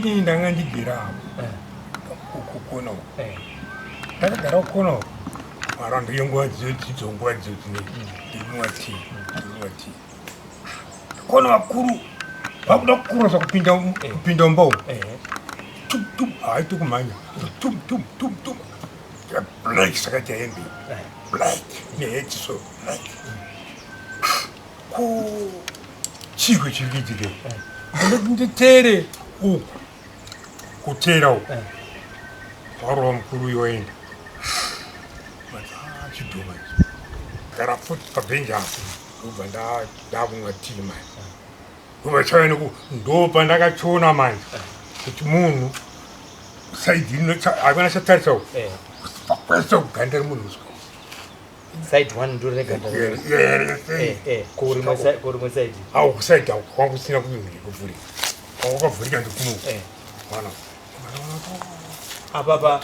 ndanga ndibira kukono ndakagara kukono marando yenguva dzonguva dzine ndirinwati kono vakuru vakuda kukurasa kupinda mumba hai tokumhanya black sakati hembe black neheti so black ko chigwe chiri kuitika nditere uku kutera uku varova mukuru yoenda chidhoma gara futi pabhenji apo ndobva ndakumwa tii manje ndobva chaiva neku ndobva ndakachiona manje kuti munhu saidi ino havana chatarisa uku pakwanisa kuganda remunhu uswa side 1 ndo reganda kurimwe side au kusaidi ako kwangu kusina kuvhurika kwakavhurika ndikunuku wana apa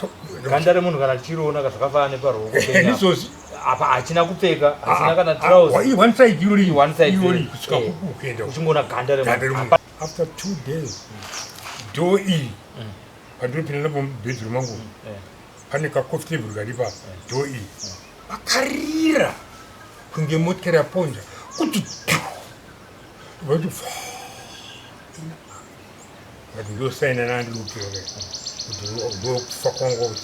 ganda remunhu kana tichiroona zvakafanana neparuoko izvozvi apa hachina kupfeka hachina kana trouser one side irori kusvika kuenda uchingoona ganda remunhu. After 2 days do iyi pandinopinda napo mubhedroom mangu pane kacoffee table karipa do iyi akarira kunge motikari yaponja kuti vati vati ndosaina nandirupire kuti ndokufa kwangu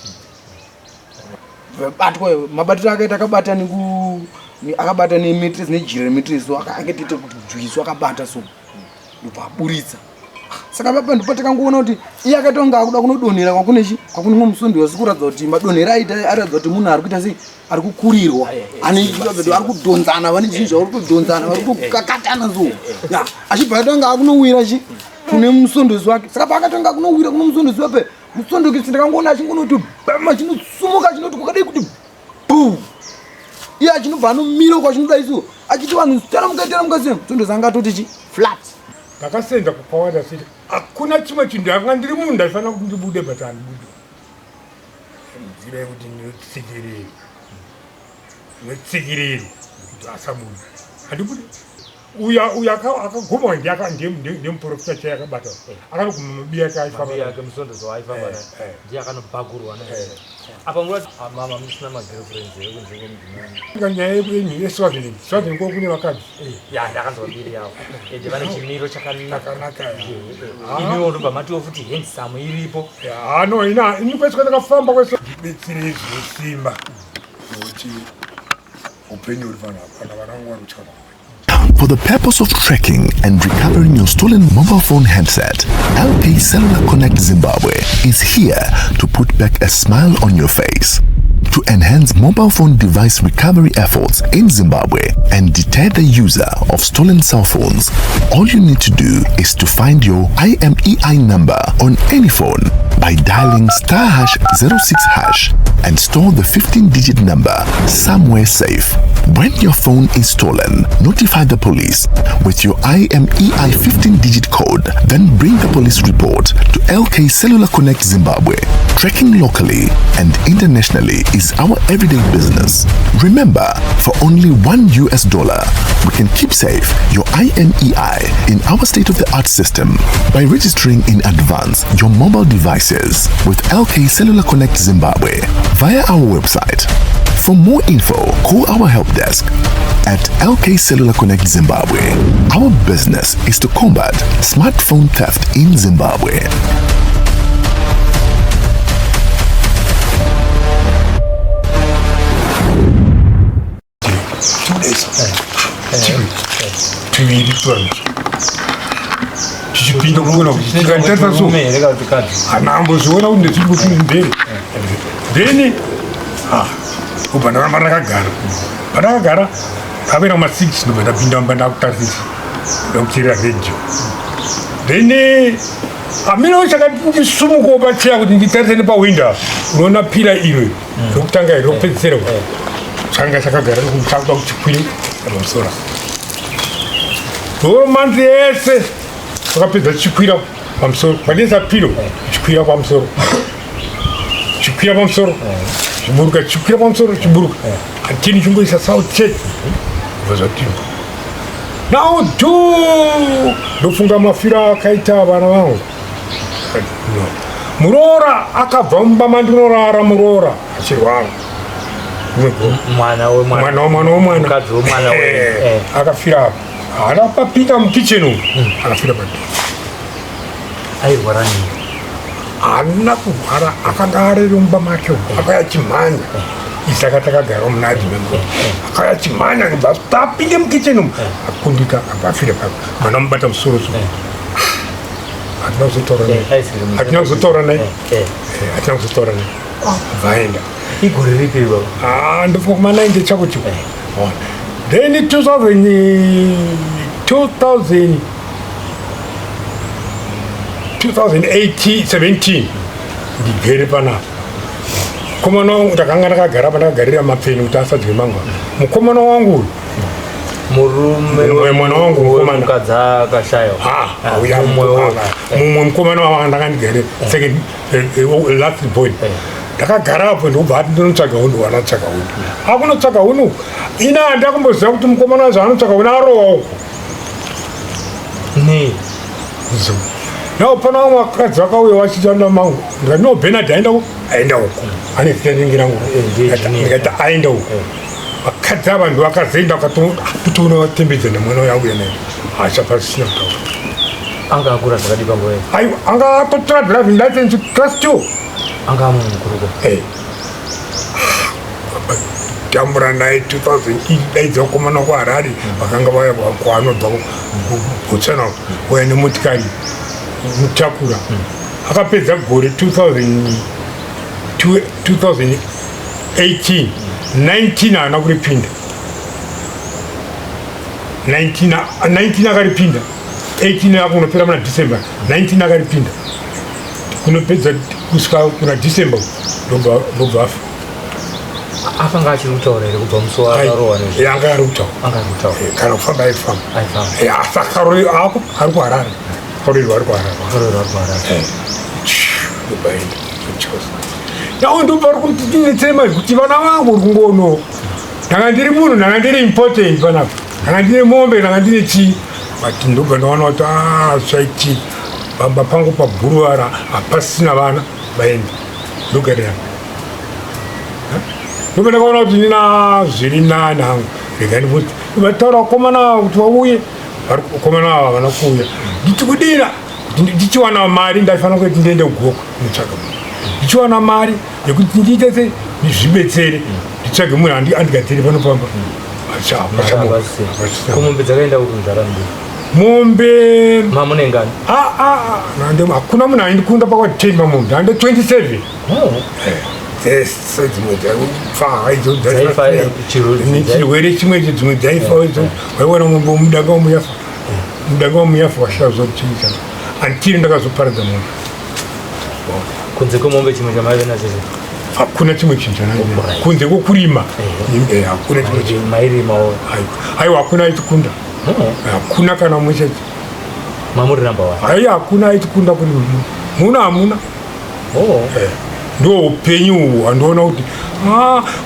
batwa mabatiro akaita akabata nemitress nejira remitress akaita kuti dzwiso akabata so ndopaburitsa saka papa ndipo takangoona kuti iye akatonga akuda kunodonhera kwakunemwe musondi wasikuradza kuti madonhera aita aradza kuti munhu ari kuita sei ari kukurirwa anechiabedo ari kudhonzana vane chinhu zvauri kudhonzana vari kukakatana so achibva atonga akunowira kune musondosi wake saka paakatonga akunowira kuno musondosi wape musondosi ndakangoona achingonoti bama chinosumuka chinoti kwakadai kuti buu iye achinobva anomira kwachinoda isu achiti vanhu tera mukase musondosi anga atoti flat ndakasenza kukawanda siti hakuna chimwe chinhu anga ndiri munhu ndaifanira kuti ndibude but handibude nzira yekuti ndinotsikiriri kuti asabuda handibude uyu akagoma ndemuprofita chai akabata akanoguma mabiya ake musondosi waaifamba ndiye akanobhagurwa apa nguva mama musina magirlfriends here kunzveko nyaya yenyu yeswazini ko kune vakadzi ndakanzwa mbiri yavo ende vane chimiro chakanaka imiwo ndobva matiwo futi handsome iripo no ini kwesika ndakafamba kwese ndibetsere zvesimba nokuti upenyu huri pana varangu vari kutyana. For the purpose of tracking and recovering your stolen mobile phone handset, LK Cellular Connect Zimbabwe is here to put back a smile on your face. To enhance mobile phone device recovery efforts in Zimbabwe and deter the user of stolen cell phones, all you need to do is to find your IMEI number on any phone by dialing *#06# and store the 15-digit number somewhere safe. When your phone is stolen, notify the police with your IMEI 15-digit code, then bring the police report to LK Cellular Connect Zimbabwe. Tracking locally and internationally is our everyday business. Remember, for only $1, we can keep safe your IMEI in our state-of-the-art system by registering in advance your mobile devices with LK Cellular Connect Zimbabwe via our website. For more info, call our help desk at LK Cellular Connect Zimbabwe. Our business is to combat smartphone theft in Zimbabwe. chichipinda kuona kuti tikantarisa so hanamboziona kuti ndezviri kuti mberi then ubva ndaramba ndakagara ndapera kuma6 ndobva ndapinda mumba ndakutarisisa ndakuteerera radio then amino chakatikusumukawo pacheya kuti nditarise nepawinda unoona pira iro rokutanga iri ropedzisira kuti changa chakagara chakuda kuchikwira pamusoro manzi ese vakapedza chikwira pamusoro kwanesa piro chikwira pamusoro chiburuka chikwira pamusoro chiburuka atini chimboisa south church vazvatima nawo ndofunga mafiro akaita vana vangu no Murora akabva mumba mandinorara Murora achirwara mwana akafira haana papika mukicheni umu akafira pati airwara nini haana kurwara akanga arere mumba make akaya chimhanya isi akatakagara munadi membo akaya chimhanya tapinde mukicheni umu akundika akafira pati mwana mubata musoro hatina kuzotaura naye vaenda igore ripi baba ndofunga kuma-90 chakucho then 2017 ndigere panapa mukomana wangu ndakanga ndakagara pandakagarira mapfeni kuti asadye mangwa mukomana wangu murume mwana wangu mukadzi akashayiwa mumwe mukomana wanga ndakandigere second last boy ndakagara apo ndobva ati ndinotsvaga hunhu wanatsvaga hunhu akunotsvaga hunhu ina handakumboziva kuti mukomana wazo anotsvaga hunhu arowa uko nawo pana vamwe vakadzi vakauya vachitanda mangu ndikati no Bernard aenda uko ane zitendingirangu ndikati aenda uko vakadzi ava ndovakazoenda vakatoona vatembedza nemwana uyauya naye achapasisina kutaura anga akura zvakadi panguva aiwa anga atotora driving license class 2 anga amunhu mukuruko tambura naye 2000 daidza vakomana kuharare vakanga vaya kwaanobva kubotswana uya nemotikari mutakura akapedza gore 2018 19 haana kuripinda 19 akaripinda 18 akunopera muna December 19 akaripinda kunopedza kusvika kuna December ndobva afa akanga achiri kutaura here kubva musi akarohwa anga ari kutaura kana kufamba aifamba asi ari kuharare akarorerwa ari kuharare nao ndopari kuti tinetsema kuti vana vangu uri kungono ndanga ndiri munhu ndanga ndiri important panapa ndanga ndine mombe ndanga ndine chii but ndobva ndaona kuti swaiti pamba pangu pabhuruwara hapasisina vana vaenda ndogarira ndobva ndakaona kuti ndina zviri nani hangu rega ndimuti vataura vakomana kuti vauye vakomana ava havana kuuya nditi kudira kuti ndichiwana mari ndaifanira kuti ndiende kugoko nditsvaga munhu ndichiwana mari yekuti ndiite zvibetsere nditsvage munhu andigadziri panopamba kumombe dzakaenda kunzara mbiri mombe mamunengani hakuna munhu aindikunda pakwati 10 mamombe ndande 27 chirwere chimwe chedzimwe dzaifa waiwana mombe mudanga womuyafa washazochiita antiri ndakazoparadza munhu kunze kwemombe chimwe chamaive nacho hakuna chimwe chinhu chanaiva kunze kwokurima hakuna chimwe chinhu mairimawo aiwa hakuna aitikunda hakuna kana mumwe chete mamuri namba wa ai hakuna aitikunda kuri muna hamuna ndo upenyu uhu handiona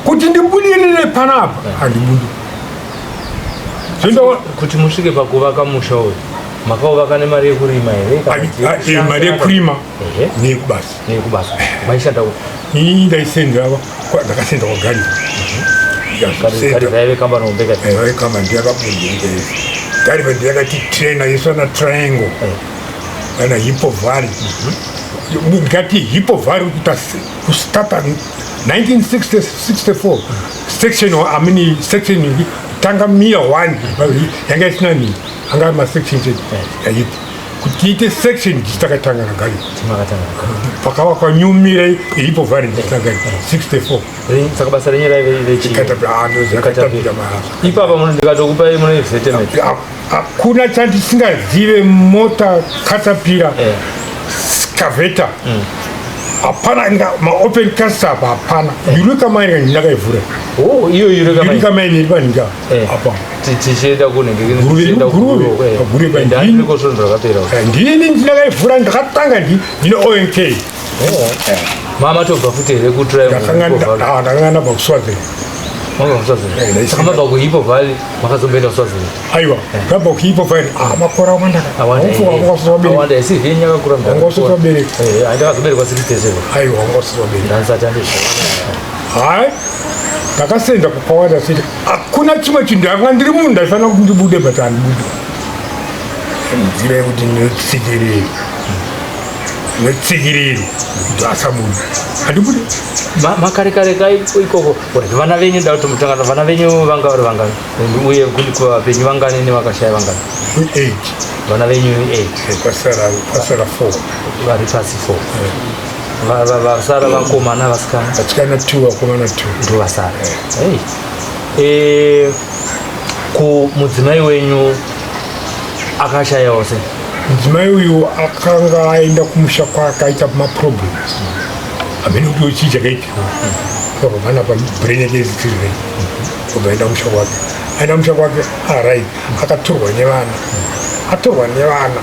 kuti ndibudirire panapa handibudi kuti musvike pakuvaka musha uyu makauvaka nemari yekurima here mari yekurima neyekubasa maishanda ndaisenzera ndakasenza kwagari vaive kamba nombekamba ndiyakabundengeezi gariva ndiyakati traina yeswana triangle kana hipovari ndikati hipovari kustata 1964 section tanga mia 1 yanga isina nini anga masection yaiti kuti ite section ndichitakatanga nagari pakavakwa new mira hipovari nditagari 64 saka basa renyu raiveikatapira ipapa munhu ndikatokupai muno settlement hakuna chandisingazive mota katapira skaveta hapana maopen castap hapana yurikamaini ndakaivhura iyo yurikamaini iri paninga apa tichienda ndini ndinakaivhura ndakatanga ndine ONK mama tobva futi here ndakanga ndabva kuswazini Manga Swazini. Kama baku hipo vali makazombele Swazini. Aiwa. Kama hipo vali makora wanda. Awanda esi vinya kakura mda. Ngoso swabele. Aida kabele kwa sikitezelo. Aiwa ngoso swabele. Dansa chandisha. Hai. Takasenda kukwawada sidi. Hakuna chimwe chindu ndiri munhu ndaifana kuti ndibude batani budo. Ndire kuti netsikiriri kuti asabuda. Handibude. Makare kai ikoko. Vana venyu ndauti mutangana vana venyu vanga vari vangani. Uye kuti vapenyu vangani nevakashaya vangani. 8. Vana venyu 8. Pasara 4. Vari pasi 4. Vasara vakomana vasikana. Vasikana 2 vakomana 2. Ndo vasara. Mudzimai wenyu akashaya ose. Mudzimai uyu akanga aenda kumusha kwake aita maproblems. Amene kuti uchija kaiti. Vana pa brain yake zitsirire. Obaenda kumusha kwake. Aenda kumusha kwake arai akatorwa nevana. Atorwa nevana.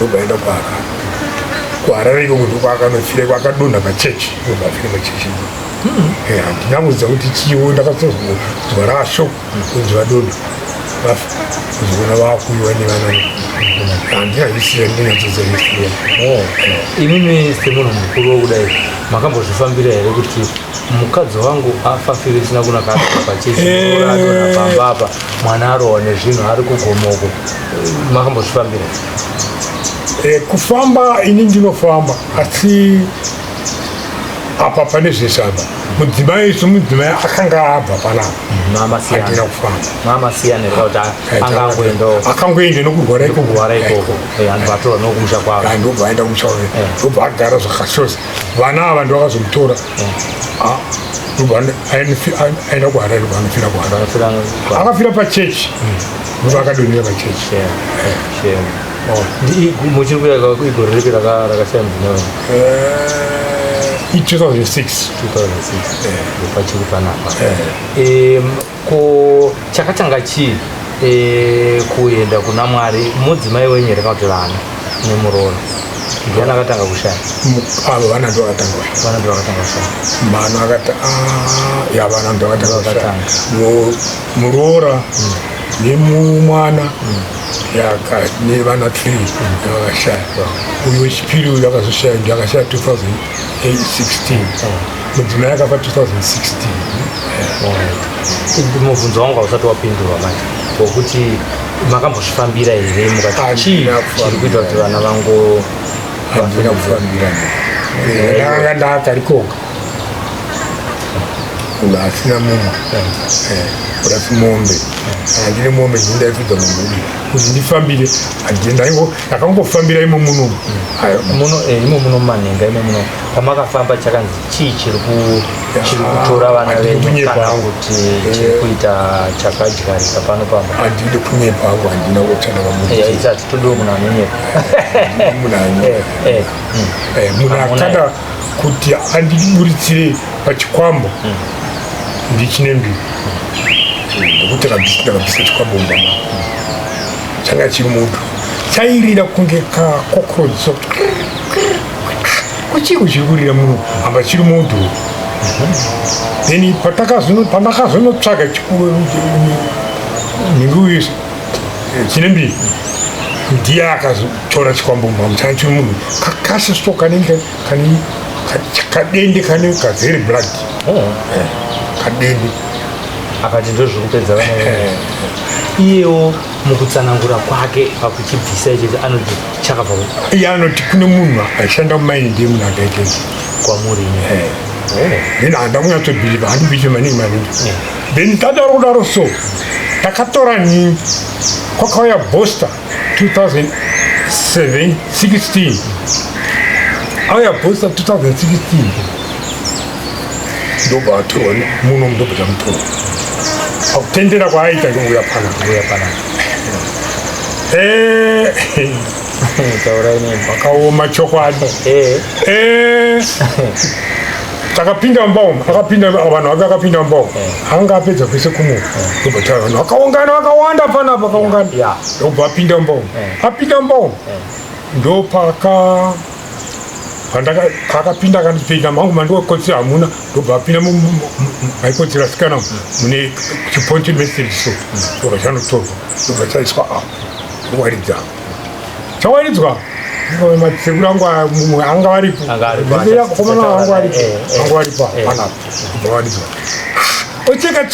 Obaenda kwaka. Kuharare kuti kwakanofire kwakadonha pachechi. Obafire pachechi. Ndinamudza kuti chiwo ndakazozwa rasho kunzi vadonha. Kuzona vakuiwa nevana. Handinazvisiya ndinatozozvisiya. Imimi semunhu mukuru wokudai makambozvifambira here kuti mukadzi wangu afafire isina kunaka pachechi adonha pamba apa mwana arohwa nezvinhu ari kugomoko makambozvifambira kufamba ini ndinofamba asi apa pane zvesaba mudzimai somudzimai akanga abva panapa adina kufamba akangoenda nokurwara ikoko andovatora nokumusha kwavo ndobva aenda kumusha kwake ndobva agara zvakashosa vana ava ndovakazomutora ndobva aenda kuharare vanofira kuharare akafira pachechi ndobva akadonhera pachechi muchiri kuyaga igore ripi rakashaya mudzimai 2006 pachiri panapa chakatanga chii kuenda kuna Mwari mudzimai wenyu here kana kuti vana nemuroora ndiani akatanga kushaya avo vana ndo vakatanga kushaya vana ndo vakatanga kushaya muroora nemumwana nevana 3 vakashaya uyu wechipiri uyu akazoshaya ndi akashaya 2016 mudzimai akafa 2016 mubvunzo wangu hausati wapindurwa manje wokuti makambozvifambira here mukati chii chiri kuita kuti vana vangu handina kufambira ndakanga ndakarikoga munhu asina mumwe urasi mombe handine mombe ndindaifidza mumudi kuti ndifambire ndakangofambira imo muno imo muno manhenga imo muno pamakafamba chakanzi chii chiri kutora vana venyu kana kuti chiri kuita chakadyarika pano pamba handidi kunyepa hangu handina kutsvana isati todio munhu anonyepa munhu akada kuti andiburitsire pachikwambo ndichine mbiri ndekuti ndakabvisa chikwambo mumba changa chiri mutu chairira kunge kakokrodzi sokuti kuchiko chiri kurira muno amba chiri mutu then pandakazonotsvaga nhingi uyu chine mbiri ndiye akazotora chikwambo mumba changa chiri munhu kakasiso kanenge kadende kane kazere blood kadende akati ndozvirikupedza vana iyewo mukutsanangura kwake pakuchibvisa ichechi anoti chakabva iye anoti kune munhu aishanda mumaini ndiye munhu akaitei kwamuri then handa kunyatsobhiliva handibhiche maningi then tadaro kudaro so takatora ni kwakauya booster 2016 auya booster 2016 ndobva atorwa muno ndobva tamutora akutendera kwaaita ndouya pana vakaoma chokwadi takapinda mbaumu vanhu vake vakapinda mbaumu anga apedza kwese kumwe ndobva taa vanhu vakaungana vakawanda panapa vakaungana ndobva apinda mbaumu ndo paka pandaka kakapinda kanipinda mangu mandu kotsi amuna ndobva pinda maikotsi rasikana mune chiponti message so chanotorwa ndobva chaiswa waridza chawaridzwa matsekuru angu mumwe anga varipo komana angu varipo panapa waridzwa ocheka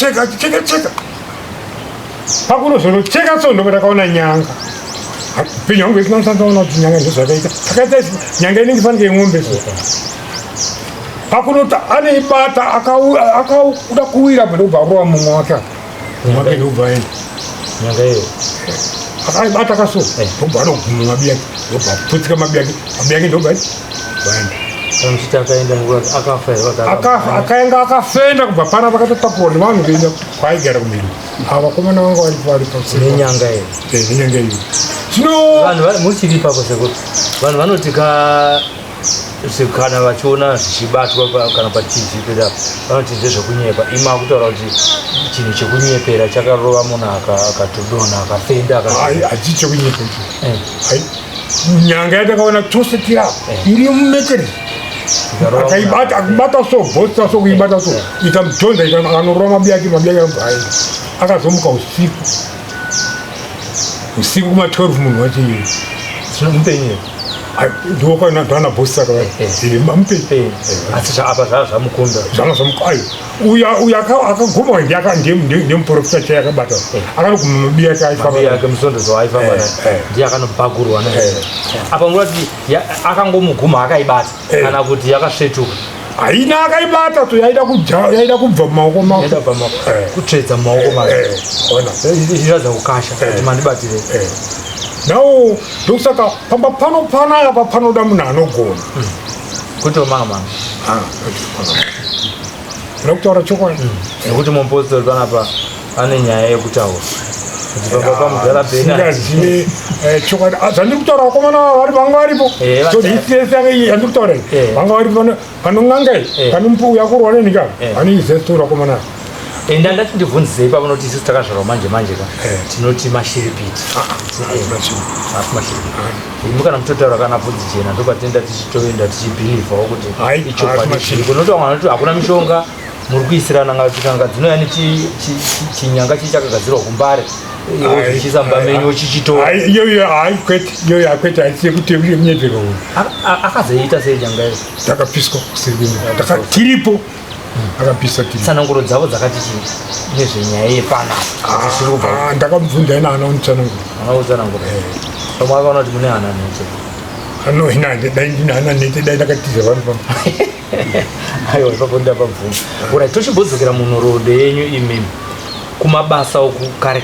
pakunozonocheka so ndobva takaona nyanga upenyu hwangu isina musanzaona kuti nyanga ndozvakaita takaita nyanga inenge fanike yemwombe so pakunoti aneibata akauda kuwira ndobva arova mumwe wake mwake ndobva aenda nyanga iyo akaibata kaso ndobva anoguma mabiyake ndobva aputsika mabiyake ndobva aenda akaenda akafenda kubva pana pakatotapura nevanhu kuenda kwaaigara kumhiri avakomana vanga varipo nenyanga iyo nenyanga iyo vanhu muchiri ipapo sekuti vanhu vanoti kana vachiona zvichibatwa kana patv pedapo vanoti ndezvekunyepa ima kutaura kuti chinhu chekunyepera chakarova munhu akatodonha akafenda hachii chekunyepa nyanga yatakaona tose tirapo iri mumekeri akibata so bhotsa so kuibata so ikamudhonza akanorova mabiyake aibvaenda akazomuka usiku kuma-12 munhu wachiiri mupenyu ndokana bhosa mupenyu asi apa zvamukunda uyu akaguma ndemuprofita chai akabata akanoguma mabiyake aifambake musondezo aifamba ndiye akanobhagurwa apa ngurati akangomuguma akaibata kana kuti yakasvetuka haina akaibata so yaida kubva mumaoko kutsvedza mumaoko ichiradza kukasha kuti mandibatire nawo ndokusaka pamba panaya panoda munhu anogona kuti omanga ina kutaura chokwadi nekuti mupostori panapa ane nyaya yekutaura kuti pamba pamugara pengazive chokwadi zvandiri kutaura vakomana vari vanga varipo andiri kutaura vanga varipo panongangai pane mpuya kurwa nenika vane izestori vakomana ndandati ndibvunzisei pavanoti isusu takazvarwa manje ka tinoti mashiripiti kana mutotaura kana bvudzi chena ndopatenda tichitoenda tichibhilivhawo kuti ichokwadi noti vamwe vanoti hakuna mishonga muri kuisirana ngatikanga dzinouya nechinyanga chichakagadzirwa kumbare zvichizamba menyu chichitora iyoyo akwete haisiye kuti munyepero uyu akazoita sei nyanga iyo takapiswa tiripo akapisa tsananguro dzavo dzakati nezvenyaya yepanapa ndakamubvunza ina ana unitsananguro pamwe akaona kuti mune hana nete dai ndine hana nete dai ndakatiza vanhu pam aiwa ipapo ndapabvuma urai tochimbodzokera munhoroondo yenyu imimi kumabasa oku kare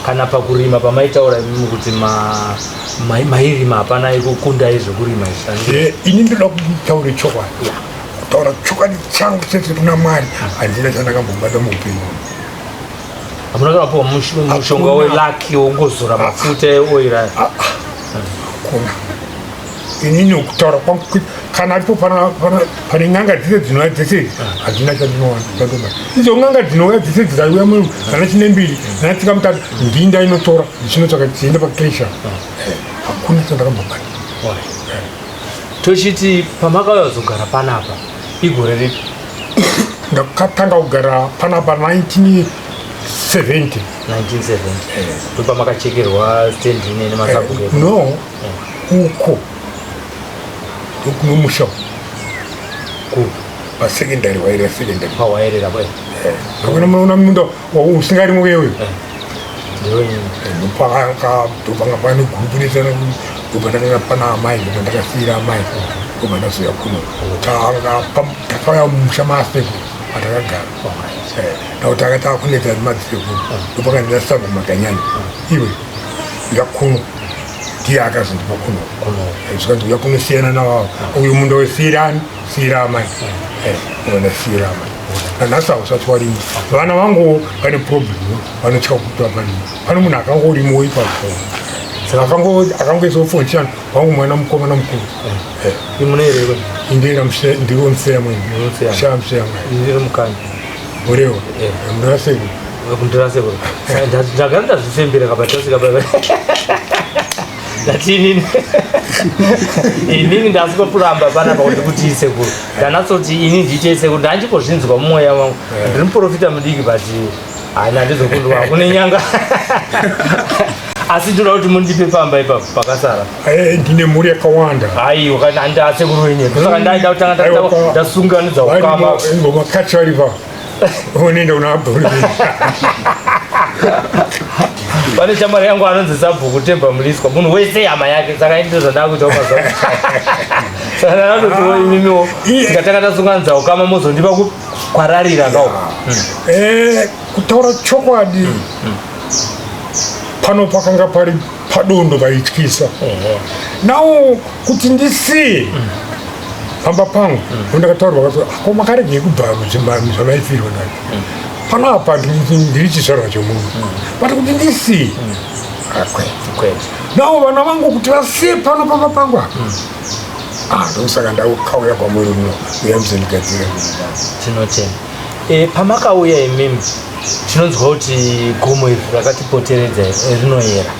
kana pakurima pamaitaura imimi kuti mairima hapana ikukundai zvekurima ini ndoda kutaure chokwadi kutaura chokwadi changu chete kuna Mwari handina chandakambombata muupenyu hamuna kana puwa mushonga welaki wongozora mafuta eoira kuna inini ukutaura kwangu kana aripo pane n'anga dzese dzinouya dzese handina chandinowana idzo n'anga dzinouya dzese dzikauya munhu kana chine mbiri kana tikamutatu ndinda inotora ndichinotsvaka dziende pakesha hakuna chandakambombata tochiti pamakauya zogara panapa igore ripi ndakatanga kugara panapa 1970 ndopamakachekerwa stendi nene masabhuke no uko ndokunomusha pasekendari wairira sekendari pawairira akuna munoona munda usingarimo wewe ndopanga pane gurupu nesana ndobva ndakanga pana amai ndobva ndakasiyira amai ndobva ndazoya kuno takauya mumusha maasekuru atakagara nakuti akataka kunetsa madzisekuno ndopaka ndinasagwa maganyani iwe yakuno ndiye akazondipa kuno zvikanzi uya kunosiyana navavo uyu munda wesiyirani siyira amai ndasiyira amai nanhasi hausati warimo vana vangu vane problemu vanotya kutua pane munhu akangorimo ipapo akangoisofonchana wangu mwana mukomana mukuru indira ndiriwo museya mwene shaa museya ndiri mukanyi urewo ndirasekuru ndagara ndazvifembera kapatasika Latini. Inini ndasiko kuramba pana kuti isekuru. Ndanatsoti ini ndiche isekuru ndachipozvinzwa mumweya wangu. Ndiri muprofita mudiki bati haina ndizokundwa kune nyanga. Asi ndinoda kuti mundipe pamba ipapo pakasara. Ndine mhuri yakawanda. Aiwa kana ndasekuru wenyewe. Saka ndaida kutanga ndasunganidza ukama. Ngoma kachariva. Unoenda unabhuri. Pane shamwari yangu anonzi Sabhuku Temba Muliswa, munhu wese hama yake, saka ini ndozvandava kuita mazuva. Saka ndakatoti imimiwo ngatanga tasunganidza ukama muzondipa kwararira kawo. Kutaura chokwadi pano pakanga pari padondo vaityisa. Nawo kuti ndisiye Pamba Pangu ndakataurwa kuti ko makaregei kubva muZimbabwe zvamaifirwa nayo. Pano apa ndiri chizvarwa chomunhu. But kuti ndisiye Kwete. nawo vana vangu kuti vasiye pano Pamba Pangu apa. Ndosaka ndakauya kwamuri muno uyamuzondigadzira. Tinotenda. Pamakauya imimi tinonzwa kuti gomo iri rakatipoteredza rinoyera.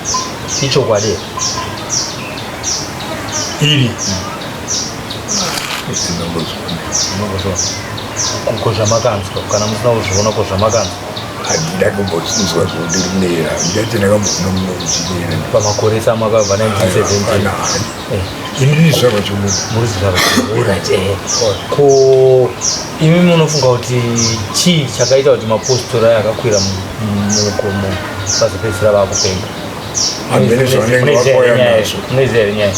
Ichokwadi iri kozvamakanzwa kana musina kuzviona kozvamakanzwa handida kumbotsinzwa zvodi rinera ndati ndakambofuna muno muchinera pamakore samakabva 1970 ini ndizvarwa chomunhu muri zvizvarwa chomunhu. Ko imi munofunga kuti chii chakaita kuti mapositora yakakwira mugomo vazopedzisira vakupenga? Hamuna nyaya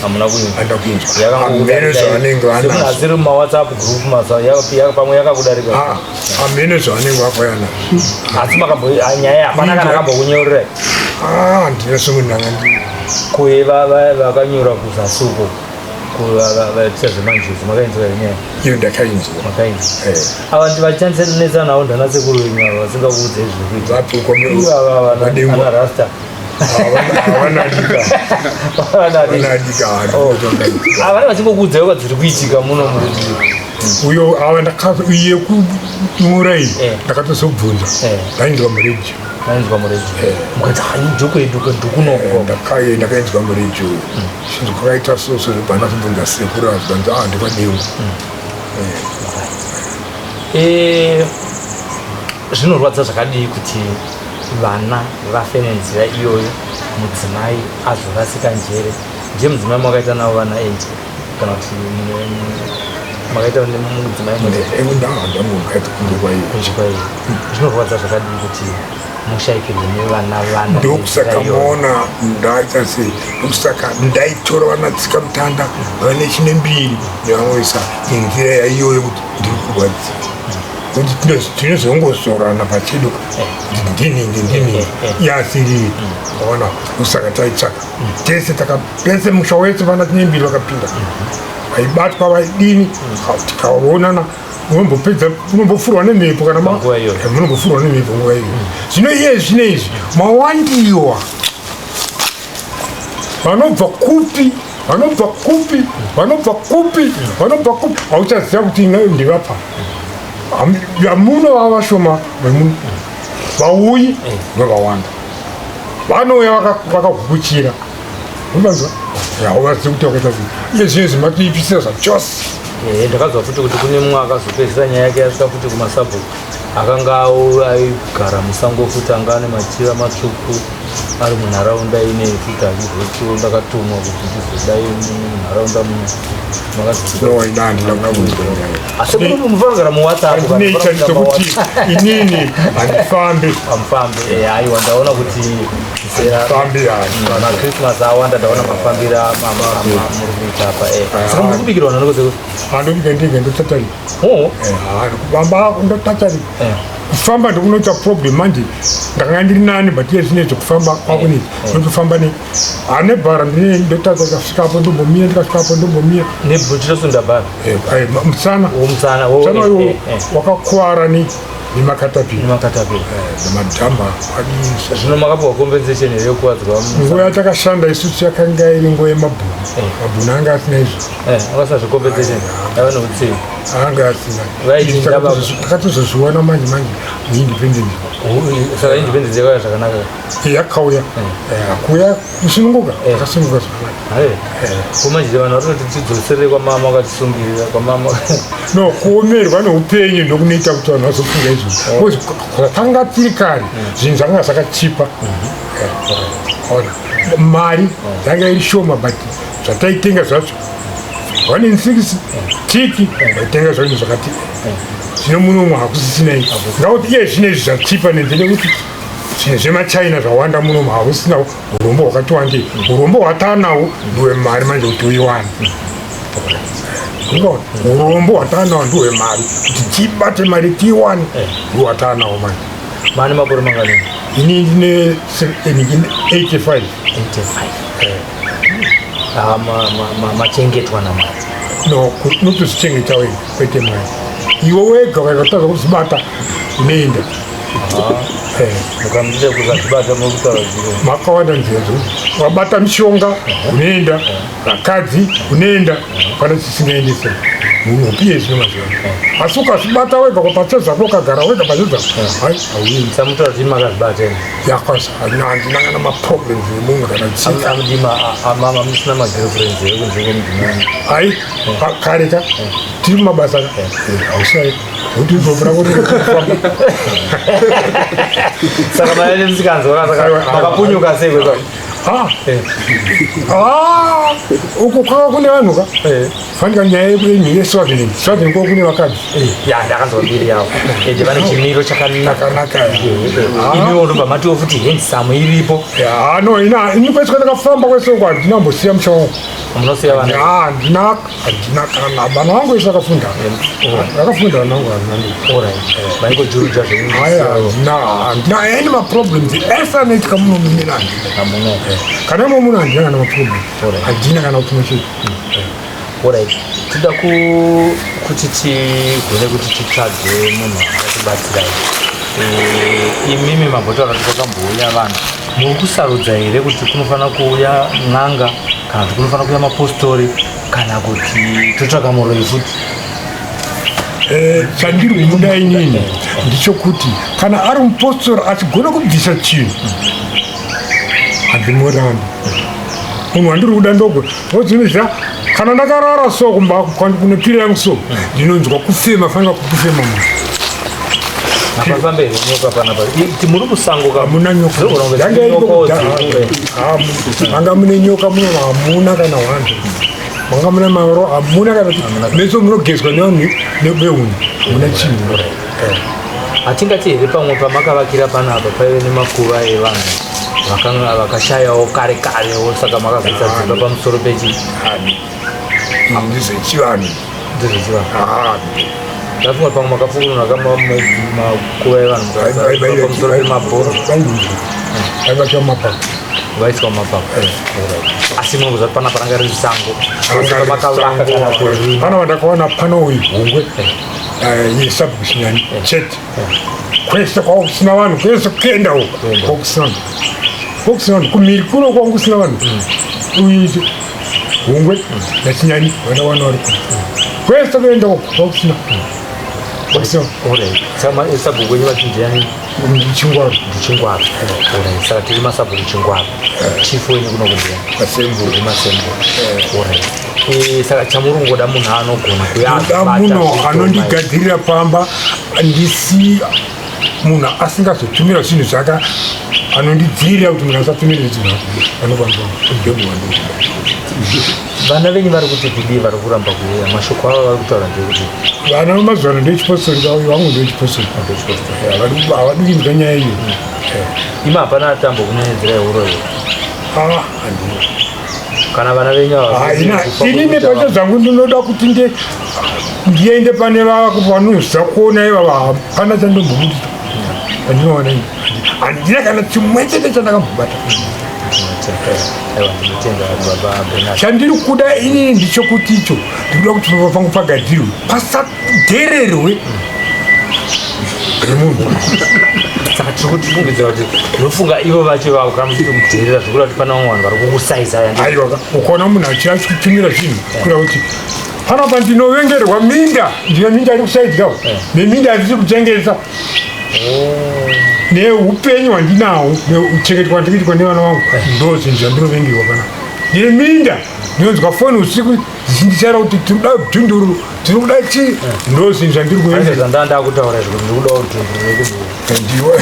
hamuna kuinzwa hamene zvavanenge vanazo asiri mumawhatsapp group mazuva pamwe yakakudarika hamene zvavanenge vakauya nazvo asi nyaya hapana kana akambokunyeurira handina sokunanga kuye vakanyura kuzasuko kuvaitisa zvemanjuzi makainzwa nyaya iyo ndakainzwa ava vachishandisa nawo ndanasekuru wenyu ava vasingakuudze zvekuita rasta avana vachingokuudzawo kwadziri kuitika muno uyo ava iye kunyura iyi ndakatozobvunza ndainzwa muredio mukati haijokwedu ndukunoko ndakainzwa muredio chinhu kwakaita soso bana kubvunza sekuru azvanzi ndikwadengu. Zvinorwadza zvakadii kuti vana vafe nenzira iyoyo, mudzimai azorasika njere? Ndiye mudzimai makaita navo vana enje kana kuti makaita mudzimai zvinorwadza zvakadii kuti mushaikirwe nevana ndokusaka maona ndaita sei ndokusaka ndaitora vanatsika mutanda vane chine mbiri nevamwesa nenzira yaiyoyo kuti ndiri kurwadza kuti tinozongozorana pachedu ndini yasiri ona usaka taitsvaka tese pese musha wese vana tine mbiri vakapinda vaibatwa vaidini tikaonana unombopedza unombofurwa nemhepo kana munombofurwa nemhepo nguva iyo. Zvino iye zvinezvi mawandiwa vanobva kupi hauchaziva kuti ndivapa vamuno vava vashoma vauyi novawanda vanouya vakagukuchira unobanzwa hauvazivi kuti wakaita iye zvinezvi matiipisira zvachose. Ndakazwa futi kuti kune mumwe akazopedzisa nyaya yake yasvika futi kumasabhuku akanga aigara musango futi anga ane machira matsvuku ari munharaunda ine futi achizoti ndakatumwa kuti ndizodai munharaunda asi mufanogara muwhatsapp kuti inini handifambi aiwa ndaona kuti makrismas awanda ndaona mafambiro muri kuita apa saka muri kubikirwa nanokozeko handobika ndege ndotatari kubamba ndotatari kufamba ndikunoita problem manje ndakanga ndiri nani but iye zvine zvekufamba kwakunei ndotofamba ne ane bhara ndine ndotadza kasvikapo ndombomira ndikasvikapo ndombomira nebhutirosunda bhara musana musana wakakuwara nemakatapi nemadhamba kwanisa. Zvino makapuwa compensation here yokuwadzwa? Nguva yatakashanda isusu yakanga iri nguva yemabhunu. Mabhunu anga asina izvo. Akasazve compensation ava nokutsei? Anga asina. Takatozozviona manje muindependence. Saka independence yakauya zvakanaka? Yakauya. Kuya kusununguka. Akasununguka zvakanaka. Komanje vanhu vari kuti tidzoserere kwamama wakatisungirira kwamama. No, kuomerwa neupenyu ndokunoita kuti vanhu vazofunga izvozvo. Tanga tiri kare zvinhu zvanga zvakachipa. Mari yanga iri shoma but zvataitenga zvacho 1.6 tiki taitenga zvacho zvakati zvino munomwe hakusisinayi ngakuti iye zvinezvi zvachipa nenzira kuti zvinhu zvemachina zvawanda munomwe hakusina urombo hwakati wandei. Urombo hwataanawo ndowemari manje kuti uiwane. Urombo hwataanawo ndowemari kuti tibate mari tiiwane ndowhataanawo manje. Mane makore mangani? Ini ndine 85. Machengetwa namari? No, notozvichengeta wega kwete mari. Iwe wega wakatadza kuzvibata unoenda. Mukamutite kuzvibata mokutaura zviro makawanda nzedzo. Wabata mishonga unoenda, vakadzi unoenda, pana chisingaendesa. Munhu upiye zvino mazuva. Asi ukazvibata wega kwapatsa zvako ukagara wega pazvo zvako. Hai, hauendi. samutaura kuti makazvibata ene? Yakwasa, handina kana maproblems emunhu kana tsika. Mama musina magirlfriends here kunzvimbo mudhimani? Hai, kareka tiri mumabasa hausai kuti ibvobvira kuti saka maene musikanzwa makapunyuka sei kwekwa? uko kwava kune vanhu ka fanika nyaya yenyu yeSwaziland. Swaziland kwava kune vakadzi. Ndakanzwa mbiri yavo ende vane chimiro chakanaka. Imiwo ndobva matiwo futi handsome iripo. No, ini kwese kwandakafamba kwese uko handinambosiya musha wangu. Munosiya vana? Handina kana vana vangu vese vakafunda. Vakafunda vana vangu handina. Vaingojuruja handina any maproblems ese anoitika muno mune handina. Kana imo muno handina kana maproblems. Handina kana kuti muchii. Alright. Tida kuti tigone kuti titsvage munhu akatibatsirai. Imimi mabhoto akati kwakambouya vanhu muri kusarudza here kuti kunofanira kuuya n'anga kana kuti kunofanira kuuya mapostori kana kuti totsvaga muroyi futi? Chandiri kuda inini ndichokuti kana ari mupostori achigona kubvisa chinhu handimurandi. Munhu wandiri kuda ndogona nodzimizva kana ndakarara so kumba kunopira yangu so ndinonzwa kufema fanira kufema munhu. Apafambe nyoka panapa. Timuri kusango ka muna nyoka. Anga mune nyoka muno hamuna kana wanda. Manga muna maro hamuna kana meso munogezwa nevanhu nebeuni. Muna chinhu. Atingati here pamwe pamakavakira panapa paive nemakuva evanhu vakashayawo kare saka makazoisa dzimba pamusoro pechi. Ndizvechivanhu. Ndafunga pamwe makafungura makuva evanhu pamusoro pemabhoro. Vaiswa mumapako. Vaiswa mumapako. Asi munobva pana paranga riri sango. Pana vandakaona pana uyu hungwe yesabhusinyani chete. Kwese kwakusina vanhu kwese kuenda uko kwakusina vanhu kumhiri kuno kwakusina vanhu. Uite hungwe nachinyani vanawana vari kwese kuenda uko kwakusina. Sabhuku wenyu vachinjiyani? Ndichingwaro. Saka tiri masabhuku chingwaro. Chifu wenyu kuno kunjiyani? Masembo. Saka chamurungoda munhu anogona kuda munhu anondigadzirira pamba ndisi munhu asingazotumira zvinhu zvaka anondidzirira kuti munhu asatumira zvinhu anokwanisa ndebwando. Vana venyu vari kuti kudii vari kuramba kuuya? Mashoko avo vari kutaura ndekuti vana vemazuva ndechipostori vangu ndechipostori havadinzwa nyaya iyo. Ima hapana atambo kunyanyidzirai uroyi? Handina. Kana vana venyu inini pacho zvangu ndinoda kuti ndiende pane vanoziva kuona ivava hapana chandombokuti andinoona ini handina kana chimwe chete chandakamubata. Chandiri kuda inini ndichokuti icho ndinoda kuti pangu pagadzirwe pasadhererwe remunhu. Saka tikufungidzira kuti unofunga ivo vacho vakamudhirira zvikuru kuti pana vanhu vari kukusaiza. Aiwa, ukaona munhu achitumira zvinhu kuda kuti panapa ndinovengerwa minda, ndine minda iri kusaidzikawo neminda handisi kutengesa neupenyu hwandinawo neuchengetwa ndikuitwa nevana vangu ndo zvinhu zvandinovengerwa panapa. Ndine minda ndinonzwa foni usiku zichindichaira kuti tiri kuda dhunduru, tiri kuda chii, ndo zvinhu zvandiri kuvengerwa. Ndakutaura zvekuti ndiri kudawo dhunduru.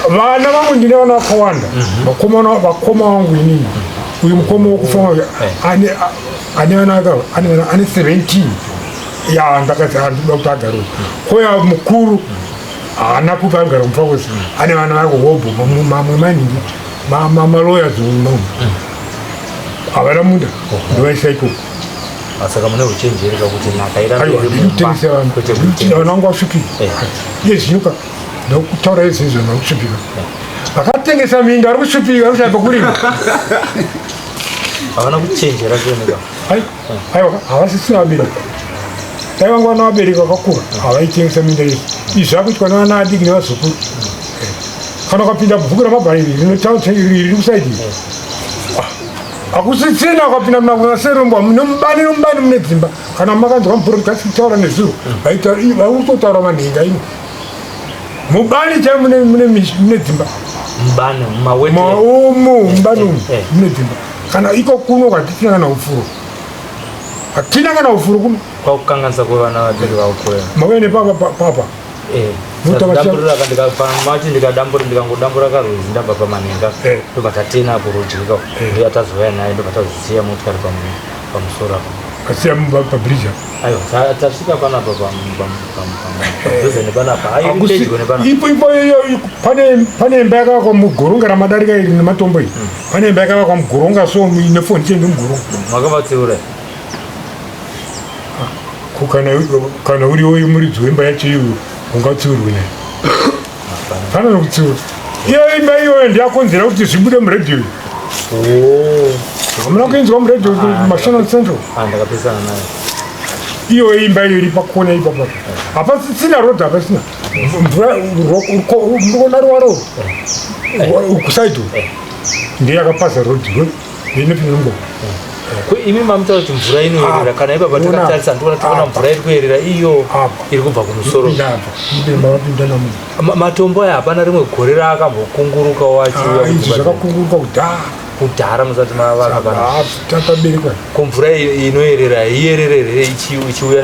Vana vangu ndine vana vakawanda, vakoma vangu inini. Uyu mukoma wokufamba ane vana ane 17. Ya ndakati handinoda kuti agare. Koya mukuru haana kuti agare mufakosi. Ane vana vake hobho mamwe maningi maloyers munomu. Havana munda ndovaisa ikoko. Saka mune uchenjereka kuti nhaka irambirikutengesa vanhu kuti vana vangu vasvipika. Iye zvinuka ndokutaura izvezvo nokusvipika. Vakatengesa minda vari kusvipika vari kusaipa kurima. Havana kuchenjera kuoneka. Aiwa, havasisina vabereki. Dai vangu vana vabereki vakakura havaitengesa minda iyi. Izvi zvakuitwa nevana adiki nevazukuru. Kana ukapinda bhuku ramabhariri riri kusaidi, hakusisina ukapinda munaserombo mune mubani mune dzimba. Kana makanzwa mubhurodhikasti kutaura nezuro vakutotaura manhenga ino. Mubani chaivo mune dzimba. Mubani mumaweti mubani mune dzimba. Kana iko kuno kwatisina kana ufuro. Hatina kana ufuro kuno. Kwakukanganisa kwevana vadiki vakukoya. Mawene papa. Ndamburira macho ndikangodambura karwizi ndabva pamanhenga ndobva tatena apo rojika ndoya tazouya naye ndobva tazosiya motikari pamusoro apo. Kasiya pabridge. Aiwa, tasvika panapa padhuze nepanapa. Ipo pane imba yakavakwa mugoronga ramadarika iri nematombo iyi. Pane imba yakavakwa mugoronga so nefonti mugoronga. Makavatsiura. Kana uriwo muridzi wemba yacho iyoyo ungatsiurwe naye. Pana nokutsiura. Iyo imba iyoyo ndiyakonzera kuti zvibude muredhiyo. Hamuna kuinzwa muredhiyo kuMational Central. Ndakapesana naye. Iyo imba iyo iri pakona ipapa. Hapasisina rodhi, hapasina. Mvura urikuona ruwaro kusaidi ndiye yakapasa rodhi inopinda mumba. Imi mamutaura kuti mvura inoerera kana ipapa takatarisa ndikuona mvura iri kuerera iyo iri kubva kumusoro. Matombo aya hapana rimwe gore rakambokungurukawo achiuya. Izvi zvakakunguruka kudhara musati mavaka takabereka. Ko mvura inoerera iyererere ichiuya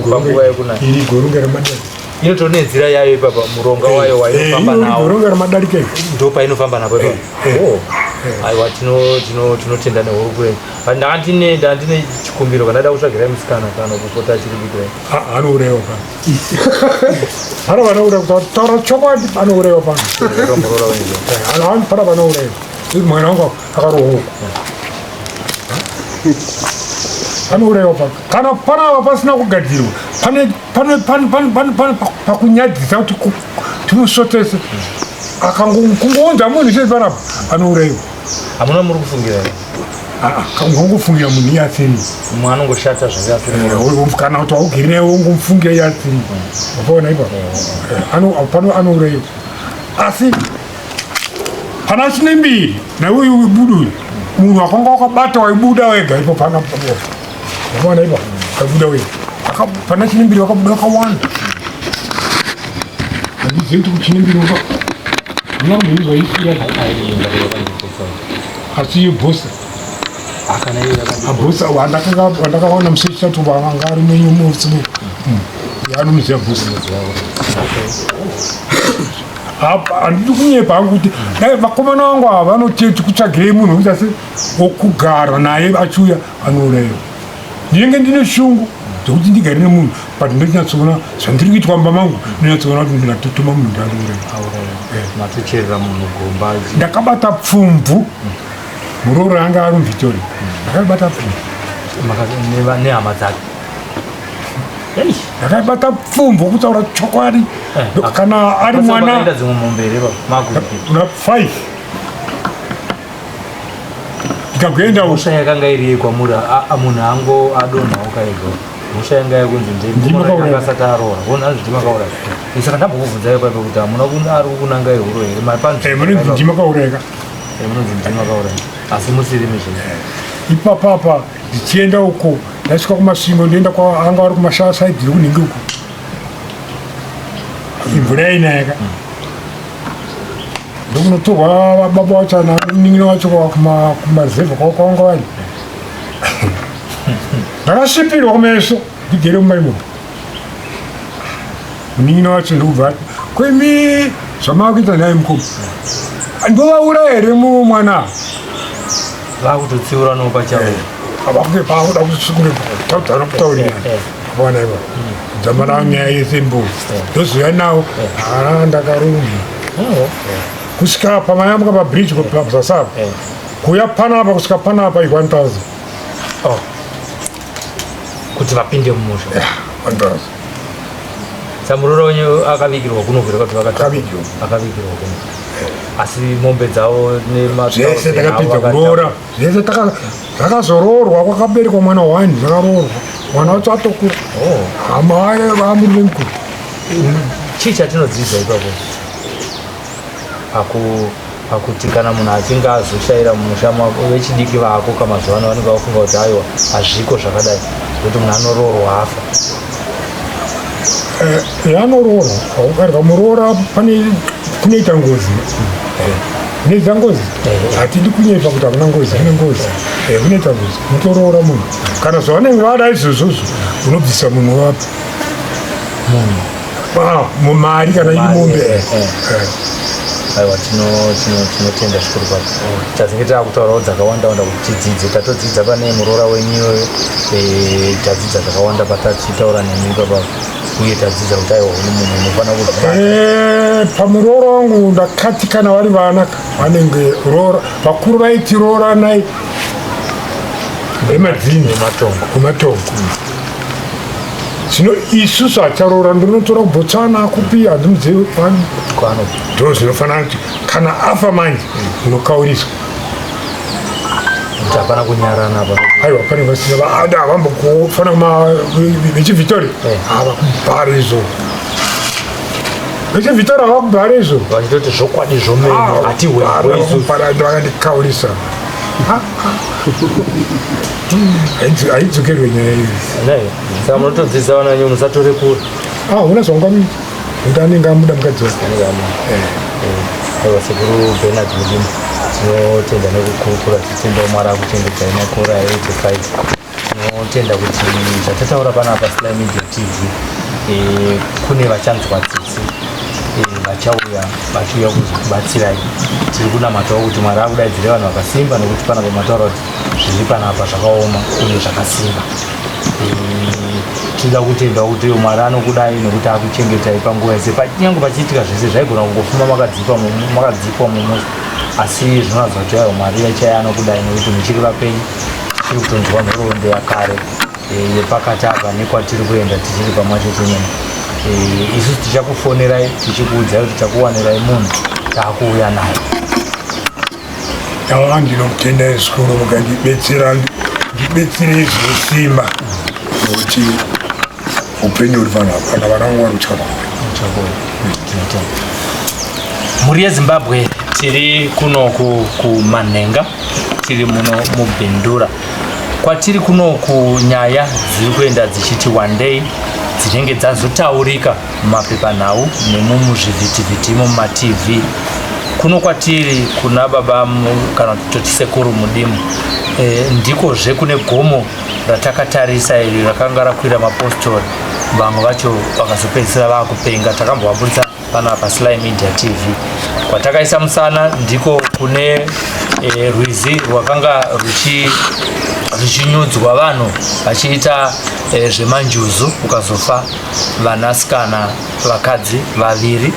panguva yekunaya. Iri goronga ramadarika. Inotori nenzira yayo ipapa, muronga wayo wainofamba nawo. Goronga ramadarika ndo painofamba napo ipapa. Aiwa, tinotenda nehurumende. Ndandine chikumbiro kana ndada kutsvagira musikana kana kupota achiri kuita. Anouraiwa pano. Hana vanouraiwa kuti taura chokwadi anouraiwa pano. Pana vanouraiwa. Mwana wangu akarohwa. Anouraiwa pano. Kana pana pasina kugadzirwa. Pane pakunyadzisa kuti timusotese. Akangoonza munhu chete panapa anouraiwa. Hamuna muri kufungira here? Kangofungira munhu iye asiri. Mumwe anongoshata zvakasiri. Kana kuti haugiri naye wongomufungira iye asiri. Wapaona ipapo? Pano anouraiwa. Asi pana chine mbiri nauyu budu munhu akanga wakabata waibuda wega ipo pana pamoja. Wapaona ipapo? Waibuda wega. Pana chine mbiri wakabuda wakawanda. Handizivi kuti kuchine mbiri Nyambo hizo asi bosa abosa wandakaona musecha tu vangari menyu musi yanomuzia bosa apa andidi kunyepa hangu kuti dai vakomana vangu ava vanoteti kutsvagirei munhu wekuti asi wokugara naye achiuya anouraiwa. Ndinenge ndine shungu dzekuti ndigare nemunhu but ndinonyatsoona zvandiri kuitwa mumba mangu ndinonyatsoona kuti ndinatotoma munhu matocherera munhu gomba. Ndakabata pfumvu muroro yanga ari muVictoria. Ndakabata pfumvu nehama dzake. Ndakabata pfumvu kutaura chokwadi. Kana ari mwana una 5 ndikakuenda usha yakanga iri kwamura munhu ango adonha ukaego mushanga yakunzi ndimakaura akasataroora ona ndimakaura isaka ndambokubvunzai paipa kuti amuna ari kunanga ihuro here munonzi ndimakaureka munonzi ndimakaura asi musiri mizvino ipapapa ndichienda uko ndasvika kumasvingo ndoenda kwaanga vari kumashasaidhi kunhingi uko imvura yainayaka ndokunotorwa baba wacho nin'ina wacho kumazevha kwanga vari ndakasvipirwa kumeso ndigere mumaimomo nin'ina wacho ndokubva kwemi zvamakuita naye mukoma ndovaura here mwana vakutotsiura nopachavo avakuda kusukura kutaurira vana iva dzamara nyaya yesembo ndoziva nawo ndakarumba kusvika pamayambuka pabridge pasasava kuya panapa kusvika panapa 1000 kuti vapinde mumusha 1000 samurora wenyu akavigirwa kunovhira kuti akavigirwa kuno asi mombe dzavo zvese takapedza kuroora zvese takazoroorwa kwakaberekwa mwana 1 zvakaroorwa mwana wacho atokura hama vaamurire mukuru chii chatinodzidza ipapo akuti kana munhu achinge azoshayira mumusha vechidiki vako kamazuva ano vanenge vafunga kuti aiwa hazviko zvakadai kuti munhu anoroorwa afa anoroorwa ukarika muroora kunoita ngozi kunoita ngozi hatidi kunyepa kuti hakuna ngozi kune ngozi kunoita ngozi mutoroora munhu kana zvavanenge vada izvozvozvo unobvisa munhu wapo mumari kana iri mombe aiwa tinotenda zvikuru kwacho tadzinge taakutaurawo dzakawanda-wanda kuti tidzidze tatodzidza pane muroora wenyu tadzidza dzakawanda patachitaura nemi papa uye tadzidza kuti aiwa uni munhu unofanira kuzvibata pamuroora wangu ndakati kana vari vana vanenge roora vakuru vaiti rooranai emadzini ematongo zvino isusu hacharoora ndinotora kubotsana kupi handimudzivi ndo zvinofanira kuti kana afa manje unokauriswa kuti hapana kunyarana aiwa pane vasina havambofanira vechivhitoria havakubhara izvo vechivhitoria havakubhara izvo vachitoti zvokwadi zvomene vakandikaurisa haidzokerwe nyaya iyi saka munotodzidza vana venyu musatore kure una zvaungamuita kuti anenge amuda mukadzi wake aiwa sekuru Bernard Mudimu tinotenda nekukurukura tichitenda mwari akuchengetai makore a85 tinotenda kuti zvatataura panapa Sly Media TV kune vachanzwa tsitsi vachauya kuzokubatsirai tiri kunamatawo kuti mwari akudaidzire vanhu vakasimba nekuti pana pamataura kuti zviri panapa zvakaoma uye zvakasimba tinoda kutenda kuti mwari anokudai nekuti akuchengetai panguva yese nyange pachiitika zvese zvaigona kungofuma makadzipwa mumuzi asi zvinoratidza kuti aiwa mwari chaiye anokudai nekuti muchirura penyu tiri kutonzwa nhoroondo yakare yepakati apa nekwatiri kuenda tichiri pamwe chete nyama isusu tichakufonerai tichikuudzai kuti takuwanirai munhu taakuuya naye ndinokutendai zvikuru mukandibetsera ndibetsere zvinesimba nokuti upenyu huri vanhu kana vanangu vari mhuri yezimbabwe tiri kunoku kumanhenga tiri muno mubhindura kwatiri kunoku nyaya dziri kuenda dzichiti one day dzinenge dzazotaurika mumapepanhau nemumuzvivhitivhiti mumatv kuno kwatiri kuna baba kana kutoti sekuru Mudimu ndikozve kune gomo ratakatarisa iri rakanga rakwira mapostori vamwe vacho vakazopedzisira vakupenga takambovabudisa panapa Sly Media TV kwatakaisa musana ndiko kune rwizi rwakanga ruchinyudzwa vanhu vachiita zvemanjuzu ukazofa vanasikana vakadzi vaviri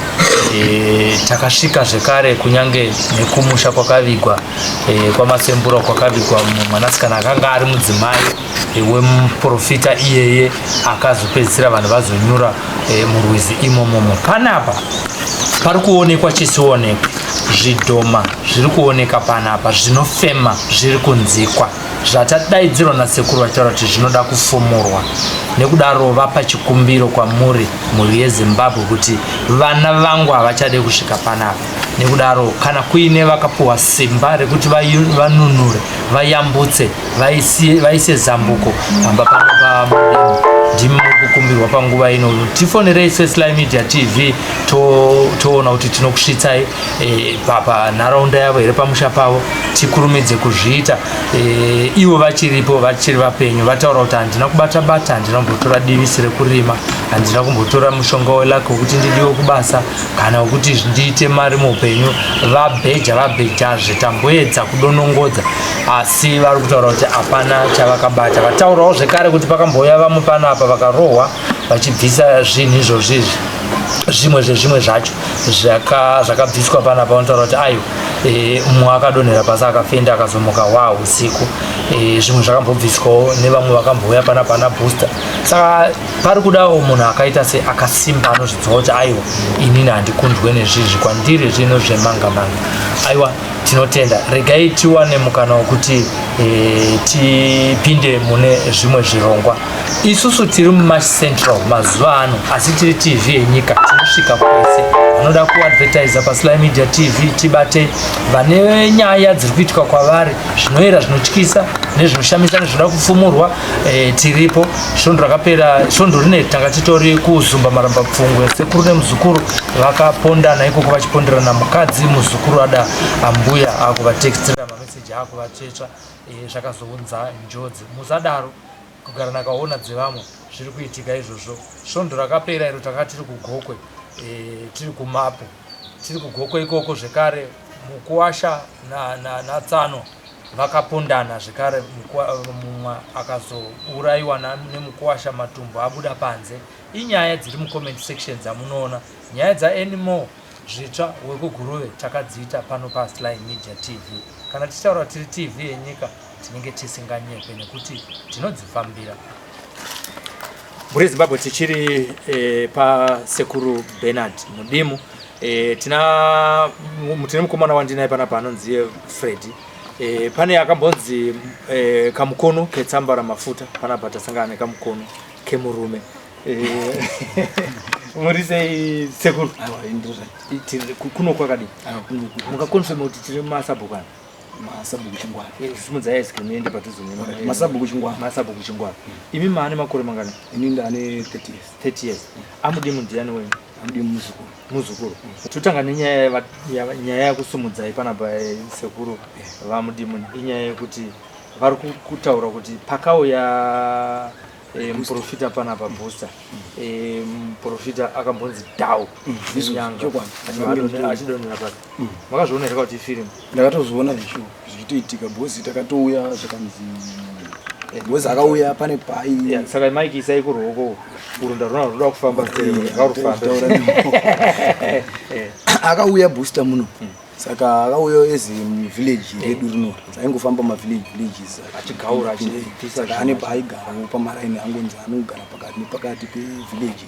takasvika zvekare kunyange nekumusha kwakavigwa kwamasembura kwakavigwa mwanasikana akanga ari mudzimai wemuprofita iyeye akazopedzisira vanhu vazonyura murwizi imomomo panapa pari kuonekwa chisionekwe zvidhoma zviri kuoneka panapa zvinofema zviri kunzikwa zvatadaidzirwa nasekuru vataura kuti zvinoda kufomorwa. Nekudaro vapa chikumbiro kwamuri mhuri yeZimbabwe kuti vana vangu havachade kusvika panapa. Nekudaro kana kuine vakapuwa simba rekuti vanunure, vayambutse, vaise zambuko pamba pano pamudemo, ndimi kukumbirwa panguva ino. Tifonerei SlyMedia TV toona kuti tinokusvitsai panharaunda yavo here pamusha pavo, tikurumidze kuzviita. Ivo vachiripo, vachiri vapenyu, vataura kuti handina kubata-bata, handina kumbotora divisi rekurima, handina kumbotora mushonga welako wekuti ndidiwe kubasa kana wekuti ndiite mari muupenyu. Vabheja zvitamboedza kudonongodza, asi vari kutaura kuti hapana chavakabata. Vataurawo zvekare kuti pakambouya vamwe panapa vakarohwa vachibvisa zvinhu izvozvi zvimwe zvezvimwe zvacho zvakabviswa panapa. Vanotaura kuti aiwa, umwe akadonhera pasi akafenda akazomuka usiku. Zvimwe zvakambobviswawo nevamwe vakambouya panapa na booster. Saka pari kudawo munhu akaita se akasimba anozvidziva kuti aiwa, inini handikundwe nezvizvi, kwandiri zvino zvemanga-manga. Aiwa, tinotenda. Regai tiwane mukana wekuti tipinde mune zvimwe zvirongwa. Isusu tiri mumaCentral mazuva ano, asi tiri TV yenyika, tinosvika kwese. Vanoda kuadvertisa paSlyMedia TV, tibate vane nyaya dziri kuitika kwavari, zvinoera, zvinotyisa nezvinoshamisa nezvinoda kufumurwa. Tiripo. Svondo rakapera, svondo rine tanga titori kuzumba maramba pfungwe. Sekuru nemuzukuru vakapondana ikoko vachiponderana, mukadzi muzukuru ada ambuya akuvatekstira mameseji akuvatsvetsva, zvakazounza njodzi. Musadaro kugara nakaona dzevamwe zviri kuitika izvozvo. Svondo rakapera iro takati tiri kugokwe, tiri kumapo, tiri kugokwe ikoko zvekare. Mukuwasha natsano vakapondana zvekare, mumwe akazourayiwa nemukuwasha, matumbu abuda panze. Inyaya dziri mucomment section dzamunoona, nyaya dzaanimal zvitsva wekuguruve takadziita pano paSlyMedia TV. Kana tichitaura tiri TV yenyika, tinenge tisinganyepe nekuti tinodzifambira. Muri Zimbabwe tichiri pasekuru Bernard Mudimu, tine mukomana wandinaye panapa anonzi Freddy. Pane akambonzi kamukono ketsamba ramafuta, panapa tasangana nekamukono kemurume. Muri sei sekuru? Kuno kwakadi mukakonfirma kuti tiri mumasabhukana? Masabhuku Chingwara. Simudza ice cream ende padhuze nemi. Masabhuku Chingwara. Masabhuku Chingwara. Imi maane makore mangani? Ini ndane 30 years. 30 years. Amudimu ndiani wenyu? Amudimu muzukuru. Muzukuru. Tutanga nenyaya yekusumudza panapa sekuru vamudimu, inyaya yekuti vari kutaura kuti pakauya muprofita panapa booster, muprofita akambonzi dhau nyanga achidonera pasi. Makazviona here kuti ifirimu? Ndakatozviona zvichitoitika. Bhozi takatouya zvakanzi bhozi akauya pane pai. Saka maiki isai kuruoko urunda runoda kufamba akauya booster muno. Saka akauya ezi village redu rino dzaingofamba villages achigaura saka ane paaigarawo pamaraini angonzi anogara pakati nepakati pevillage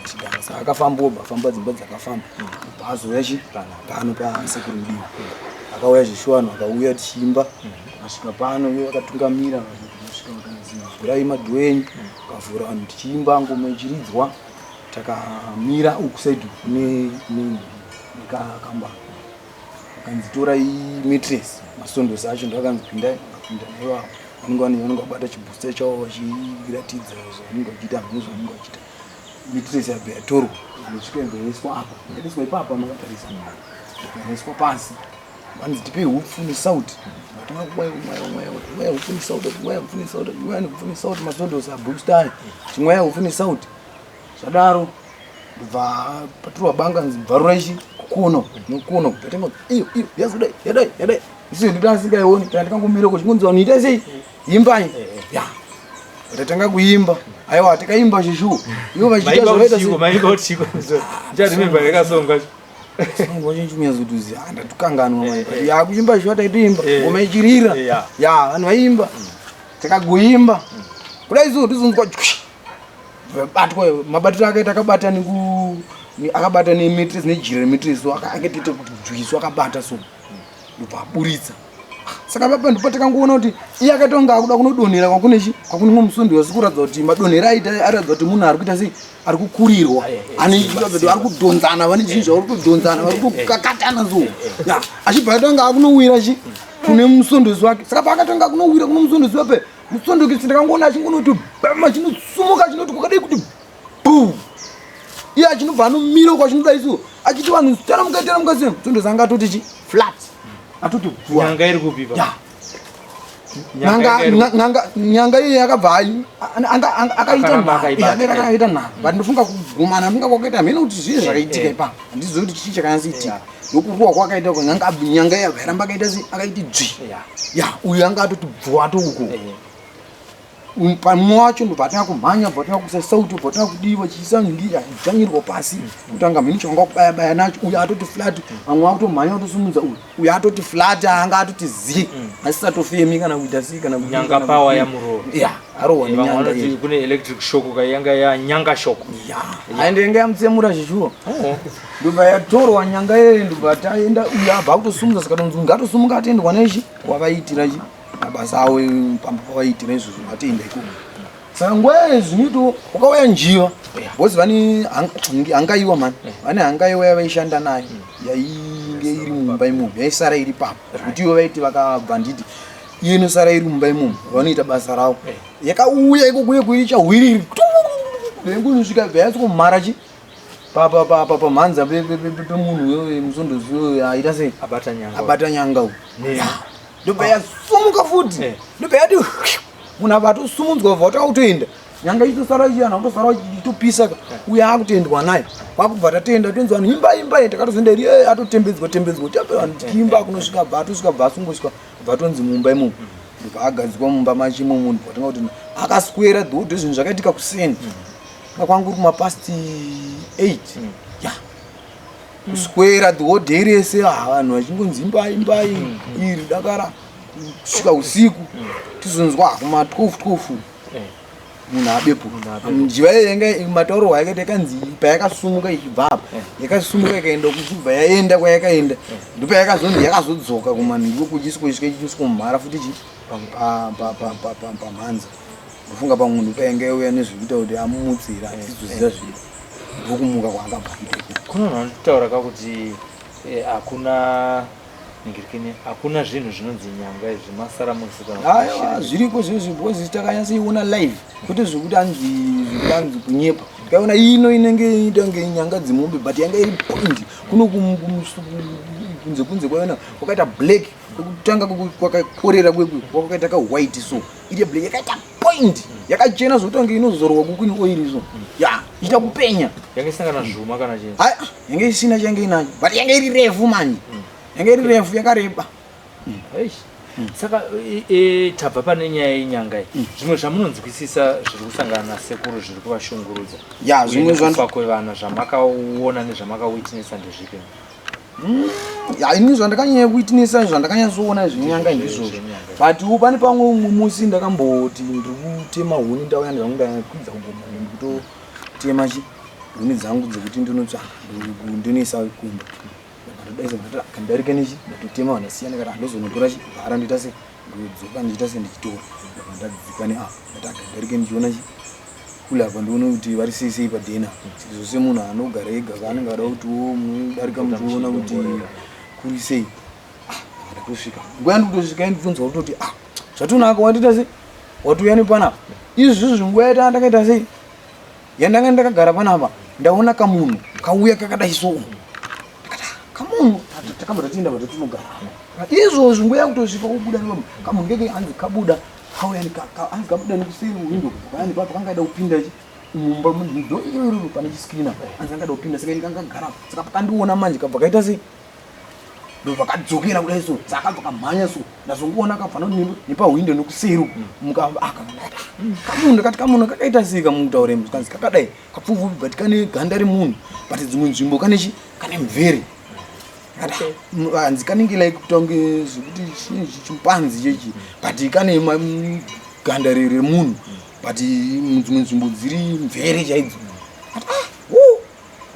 chigara. Saka akafamba dzimba dzakafamba paazoya pano pasekuru Mudimu. Akauya zvishwano, akauya tichimba, asvika pano iye akatungamira kusvika vakanzi vhurai madhoo, akavhura vanhu tichiimba, ngoma ichiridzwa. Takamira uku saidi nekakamba akanzi torai matress, masondosi acho ndakanzi pindai naiva vanenge vabata chibhusta chavo vachiratidza zvavanenge vachiita, hamuna zvavanenge vachiita. Matress yabva yatorwa inosvika ingoiswa apa, yaiswa ipapa makatarisa, ikaiswa pasi vanzi tipe hupfu nesauti. Mwaya hupfu nesauti, masondosi abhusta aya chimwaya hupfu nesauti. Zvadaro ndobva paturwa banga nzi bvarura ichi kuno tatenga iyo yadai isi nditasingaioni tandikangomira kuchingonzi vanhu ita sei imbai tatanga kuimba. Aiwa takaimba shishu ivo vachiita zvavaita chinchumiyazotuzi ndatukanganwa yakuimba shuwa taitoimba ngoma ichirira vanhu vaimba takagoimba kudai isu tizonzwa batwa mabatiro akaita akabata nematress nejira rematress akatita kudzviswa akabata so ndobva aburitsa saka papa ndipo takangoona kuti iye akatonga akuda kunodonhera kwakune musundi wasikuratidza kuti madonhero aratidza kuti munhu ari kuita sei ari kukurirwa ari kudhonzana vane chinhu zvavari kudhonzana vari kukakatana so achibva atonga akunowira kune musondosi wake saka paakatonga akunowira kuno musondosi wape musondosi ndakangoona achingonoti bama chinosumuka chinoti kwakadai kuti buu iye achinobva anomira kwachinoda isu achiti vanhu taramukaitera mukasina musondosi anga atoti chi flat atoti nyanga iri kupipa nyanga iye yakabva akaita nha but ndofunga kugumana funga kwakaita mhene kuti zvii zvakaitika ipa handizivi kuti chii chakanyasoitika nokuruwa kwakaita nyanga iya vairamba akaita se akaiti dzvi uyu anga atoti bvuwato uko pamwe wacho ndobva tanga kumhanya bva tanga kusasauti bva tanga kudiwa chiisa ndira dzvanyirwa pasi kutanga mhini changa kubaya nacho uyu atoti flat amwe akutomhanya kutosumudza uyu atoti flat anga atoti zi asisatofemi kana kuita sei kana nyanga power yamuro arohwa nenyanga kune electric shock kayanga ya nyanga shock aindenge yamutsemura zvishuwa ndobva yatorwa nyanga iyoyo ndobva taenda uyu abva kutosumudza saka tonzi ngatosumuka atendwa nechi wavaitira chi mabasa awo pamba pavaitira izvozvo vatenda ikoko saka nguva yezvinito wakauya njiva bhozi vane hangaiwa mani vane hangaiwa yavaishanda nayo yainge iri mumba imomo yaisara iri pamba kuti ivo vaiti vakabva nditi iyo inosara iri mumba imomo vanoita basa ravo yakauya ikokuye kuiri chahwiriri engunosvika bva yatsokumhara chi pamhanza pemunhu musondozi aita sei abata nyanga u ndobva yasumuka futi ndobva yati munhu abva atosumudzwa bva watakakutoenda nyanga ichitosara chiana kutosara chitopisa uye akutendwa nayo kwakubva tatenda tonzi vanhu imba takatozoenda iri atotembedzwa tape vanhu tiimba kunosvika bva atosvika bva asungosvika bva tonzi mumba imomo ndobva agadzikwa mumba machimo munhu bvatanga kuti akaswera dhodho zvinhu zvakaitika kuseni kwangu uri kumapasti 8 kuswera dhodhe rese vanhu vachingonzi imbai iri dakara kusvika usiku tizonzwa kuma 12 munhu abepo njiva iyo yanga matauro yakaita yakanzi payakasumuka ichibva apa yakasumuka ikaenda kuchibva yaenda kwayakaenda ndopayakazonzi yakazodzoka kumanhingo kuchisvika ichisvomhara futi chi pamhanza ndofunga pamwe ndopayanga yauya nezvekuita kuti amumutsira achizoziva zvinhu ndokumuka kwaangabva kuna vanhu vanotaura kakuti hakuna zvinhu zvinonzi nyanga izvi masara aiwa zviriko zvizvi bhozi takanyatsoiona live kuti zvekuti anzi kunyepa takaona ino inenge itange nyanga dzemombe but yanga iri point kuno kunze kwayona kwakaita black kwekutanga kwakakorera kwakaita kawhite so iri black yakaita point yakachena zvokutange inozorwa kukwini oiri so ichita kupenya yanga isangana zvuma kana chinhu yanga isina change inacho but yanga iri refu manje yanga iri refu yakareba saka tabva pane nyaya yenyanga iyi zvimwe zvamunonzwisisa zviri kusangana nasekuru zviri kuvashungurudza zvimwe zvafa kwevana zvamakaona nezvamakawitnesa ndezvipi ini zvandakanyanya kuitinesa zvandakanyatsoona zvenyanga ndizvozvo but pane pamwe musi ndakamboti ndiri kutema huni ndauya ndikakwidza kutotema huni dzangu dzekuti ndinotsvaka ndonesa kumba kandarika nechi ndatotema vandasiyana kana andozonotora chibhara ndoita se ndodzoka ndichita se ndichitora ndadzika ndati kandarike ndichiona chi kule apa ndioona kuti vari sei padhena zvose munhu anogara ega kaanenge ada kuti mudarika muchiona kuti kuri sei ndatosvika nguva yandikutosvika ndibvunzwa kutoti zvatonaka wandita se watouya nepanapa izvizvi nguva yaita ndakaita sei yandanga ndakagara panapa ndaona kamunhu kauya kakadai so kamunhu takabva tatienda patatinogara izvozvo nguva yakutosvika kubuda kamunhu keke anzi kabuda kauyani anzi kabuda nekuseri windo payani papo kangaida kupinda mumba ndo iroro pane chiskina anzi angada kupinda saka kangagara saka pakandiona manje kabva kaita sei ndo vakadzokera kudai so saka kabva kamhanya so ndazongoona kabva nepawindo nekuseri kamunhu ndakati kamunhu kakaita sei kamutauremu kanzi kakadai kapfupfupi but kane ganda remunhu but dzimwe nzvimbo kane mvere hanzi kanenge like kutonge zvekuti chimpanzi chechi but kane ganda remunhu but dzimwe nzvimbo dziri mvere chaidzo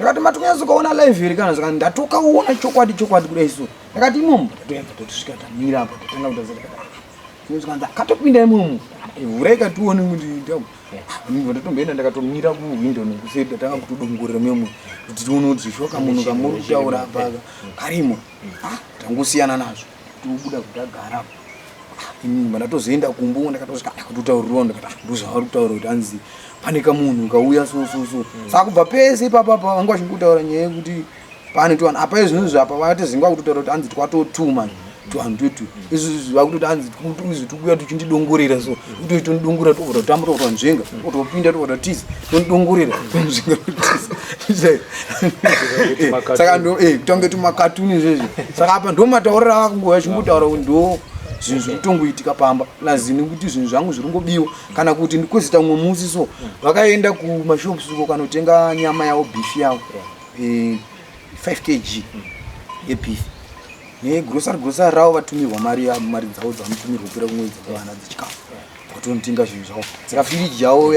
ndakati matonyazo kaona live iri kana saka ndatokaona chokwadi kudai so ndakati imomo tatoenda totosvika tamira apa tatanga kutazeka ndakati katopinda imomo vhura ikatione kuti ndatomboenda ndakatomira kuwindo nekuseri tatanga kutodongorera memwe kuti tione kuti zvishoka munhu kamuri kutaura apa karimo tangosiyana nazvo tobuda kuti agara ndatozoenda kumbo ndakatosvika ndakatotaurirawo ndakati ndozvavari kutaura kuti anzi pane kamunhu kauya so saka kubva pese ipapapa vanga vachingutaura nyaya yekuti pane tuvanhu apa izvinozvi apa vatezingwa kutotaura kuti anzi twatotuma tuvanhu twetu izvi vakutoti anzi izvi tikuya tuchindidongorera so kuti tonidongorera tobva totamba tobva twanzvenga totopinda tobva tatiza tonidongorera twanzvenga saka kutange tumakatuni izvezvi saka apa ndo matauriro akangoya achingutaura kuti ndo zvinhu zvikutongoitika Pamba lazini kuti zvinhu zvangu zviringobiwa kana kuti ndikwezita umwe musi so vakaenda kumashops uko kanotenga nyama yavo beef yavo 5 kg yebeef negrocery ravo vatumirwa mari dzavo dzavanotumirwa kupera kumwedzi kavana dzechikafu vatonotenga zvinhu zvavo saka firiji yavo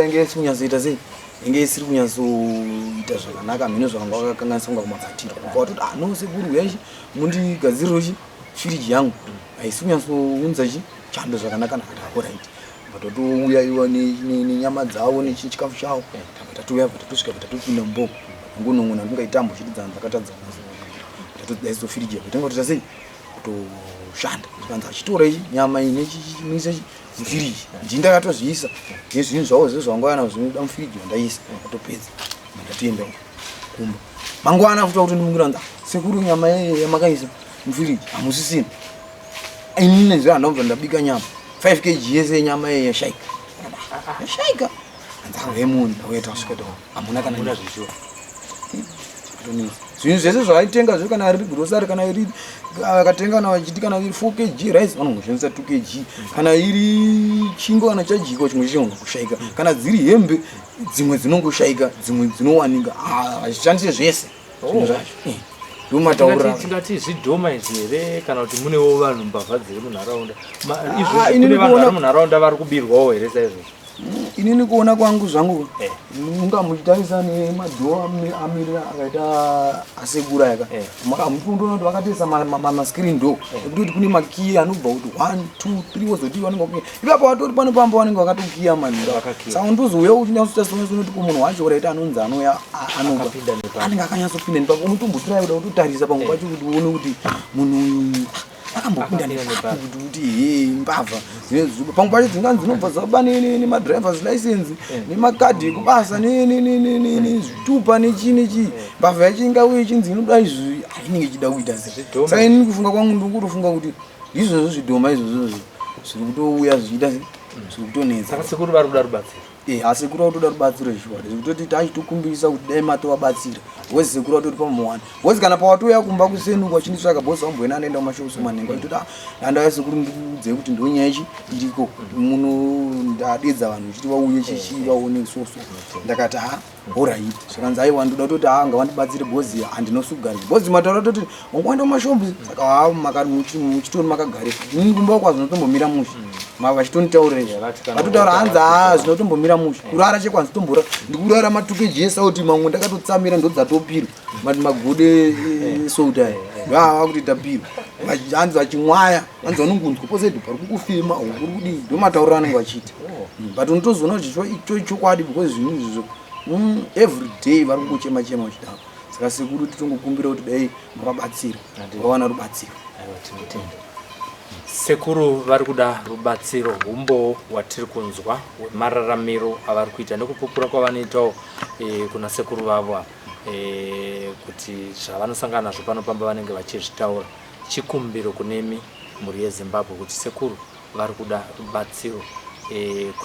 yange isiri kunyatsoita sei yange isiri kunyatsoita zvakanaka mhino zvavanga vakakanganisa kunga kumafatira kubva vatoti no sekuru yachi mundigadzirirochi firiji yangu haisi kunyatsounza chando zvakanaka nakatakoraiti vatotouya iwa nenyama dzavo nechikafu chavo tatouya tatosvika tatopinda muboko ngunon'ona ndingaitambo chitidzana dzakatadza tatodaiso firiji yavo tanga kutoita sei kutoshanda zikanzi achitora ichi nyama ine chimuisa mufiriji ndindakatozviisa nezvinhu zvavo zve zvangayana zvinoda mufiriji wandaisa atopedza ndatoenda kumba mangwana futa kuti ndingira sekuru nyama yamakaisa mufiriji hamusisina inini zve handambva ndabika nyama 5 kg yese nyama yashaika anzavemunhu ndaweta kusvika hamuna kana zvishuwa zvinhu zvese zvavaitenga zvo kana riri grocery kana iri vakatengana vachiti kana iri 4 kg rice vanongoshandisa 2 kg kana iri chingo kana chajikwa chimwe chishonga kushaika kana dziri hembe dzimwe dzinongoshaika dzimwe dzinowanika vachishandise zvese zvinhu zvacho tingati zvidhoma izvi here kana kuti munewo vanhu mbavha dziri munharaunda kune vanhu vari munharaunda vari kubirwawo here saizvozvo inini kuona kwangu zvangu munga muchitarisa nemadhoo amira akaita asekura yaka mukundoona kuti vakatoisa mascreen door ekuti kune makiyi anobva kuti 1 2 3 wozoti vanenge vakuya ipapo vatori pano Pamba vanenge vakatokiya manhira saka ndozouya uchinyatsotasiona kuti kumunhu wacho uraita anonzi anoya anobva anenge akanyatsopinda nipapo unotombotora kuda kutotarisa pamwe pacho kuti uone kuti munhu akambopinda kuti mbavha pamwe pacho dzingani dzinobva dzaba nemadrivers license nemakadhi ekubasa nezvitupa nechii mbavha yacho ingauye chinzi inoda izvi ainenge ichida kuita saka inini kufunga kwangu ndikutofunga kuti izvozvo zvidhoma izvozvo zviri kutouya zvichiita zviri kutonetsa saka sekuru vari kuda rubatsiro asekuru autoda rubatsiro zviwari zvekutoti tachitokumbirisa kuti dai matovabatsira wezi sekuru autoti pamuwani wezi kana pawatoya kumba kusenuka chinditsvaka bhosi wamboena anoenda kumashopu manhenga achitoti ndandauya sekuru ndikuudzei kuti ndonyaya ichi iriko muno ndadedza vanhu uchiti vauye chichi vaone soso ndakati alright zvakanzi aiwa ndoda kutoti ngavandibatsire bhozi handinosugarira bhozi mataura toti wangoenda kumashopu saka muchitori makagarepo inini kumba kwazvo ndinotombomira musha vachitonditaurira vatotaura hanzi zvinotombomira musha kurara chekwanzi tombora ndikurara matukejesa kuti mamwe ndakatotsamira ndodzatopirwa magode soda vava kuti tapirwa hanzi vachimwaya hanzi vanongunzwa posedu pari kukufema ukuri kudii ndomataurira anenge vachiita but unotozoona kuti chokwadi because zvinhu izvozvo every day vari kungochema vachidaro saka sekuru titongokumbira kuti dai mavabatsira vawana rubatsiro sekuru vari kuda rubatsiro umbo watiri kunzwa mararamiro avari kuita nekupupura kwavanoitawo kuna sekuru vavo kuti zvavanosangana nazvo pano Pamba vanenge vachizvitaura chikumbiro kunemi mhuri yeZimbabwe kuti sekuru vari kuda rubatsiro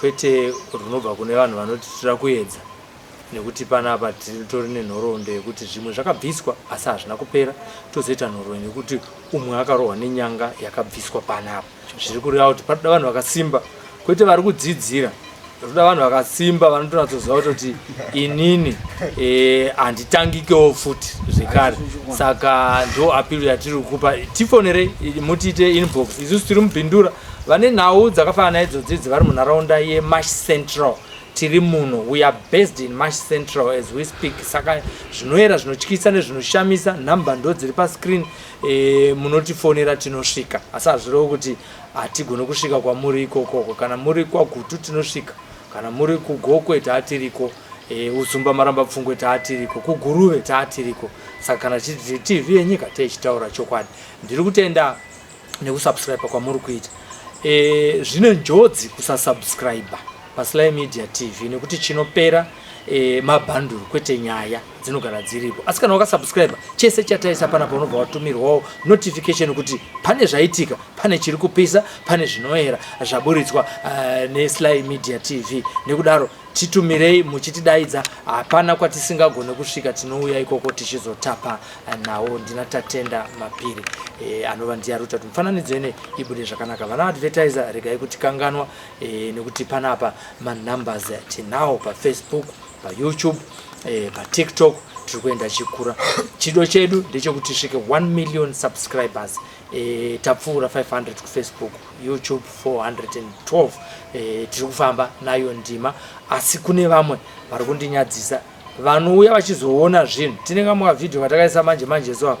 kwete runobva kune vanhu vanoti tira kuedza nekuti panapa tori nenhoroondo yekuti zvimwe zvakabviswa asi hazvina kupera tozoita nhoroondo yekuti umwe akarohwa nenyanga yakabviswa panapa zviri kureva kuti panoda vanhu vakasimba kwete vari kudzidzira roda vanhu vakasimba vanotonatsoziva kuti inini handitangikewo futi zvekare saka ndo apiro yatiri kupa tifonere mutiite inbox isusu tiri mubhindura vane nhau dzakafanana idzodzidzi vari munharaunda yeMash Central tiri muno. We are based in Marsh Central as we speak. Saka zvinoera zvinotyisa nezvinoshamisa namba ndo dziri pa screen munotifonera tinosvika. Asi hazvirevo kuti hatigone kusvika kwamuri ikoko. Kana muri kwaGutu tinosvika. Kana muri kuGokwe taatiriko. Usumba maramba pfungwe taatiriko. kuGuruve taatiriko. Saka kana chiti TV yenyika tichitaura chokwadi. Ndiri kutenda nekusubscribe kwamuri kuita. Zvine njodzi kusasubscribe paSlyMedia TV nekuti chinopera mabhanduru kwete nyaya dzinogara dziripo. Asi kana wakasubscribe chese chataisa pana paunobva watumirwawo notification kuti pane zvaitika, pane chiri kupisa, pane zvinoera zvaburitswa neSlyMedia TV. Nekudaro titumirei muchitidaidza, hapana kwatisingagone kusvika, tinouya ikoko tichizotapa nawo. Ndinatatenda mapiri anova ndiyaruta kuti mufananidzo ine ibude zvakanaka. Vana advertiser regai kuti kanganwa nekuti panapa manumbers tinawo paFacebook, paYouTube, paTikTok tiri kuenda chikura. Chido chedu ndechekuti tisvike 1 million subscribers. Tapfuura 500 kuFacebook, YouTube 412. Tiri kufamba nayo ndima, asi kune vamwe vari kundinyadzisa vanouya vachizoona zvinhu. Tine kamwe video katakaisa manje zuva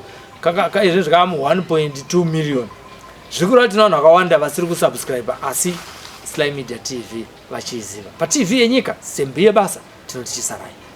izvi zvakamu 1.2 million. Zviri kureva tine vanhu vakawanda vasiri kusubscribe asi SlyMedia TV vachiziva. PaTV yenyika sembi yebasa tinoti chisarai.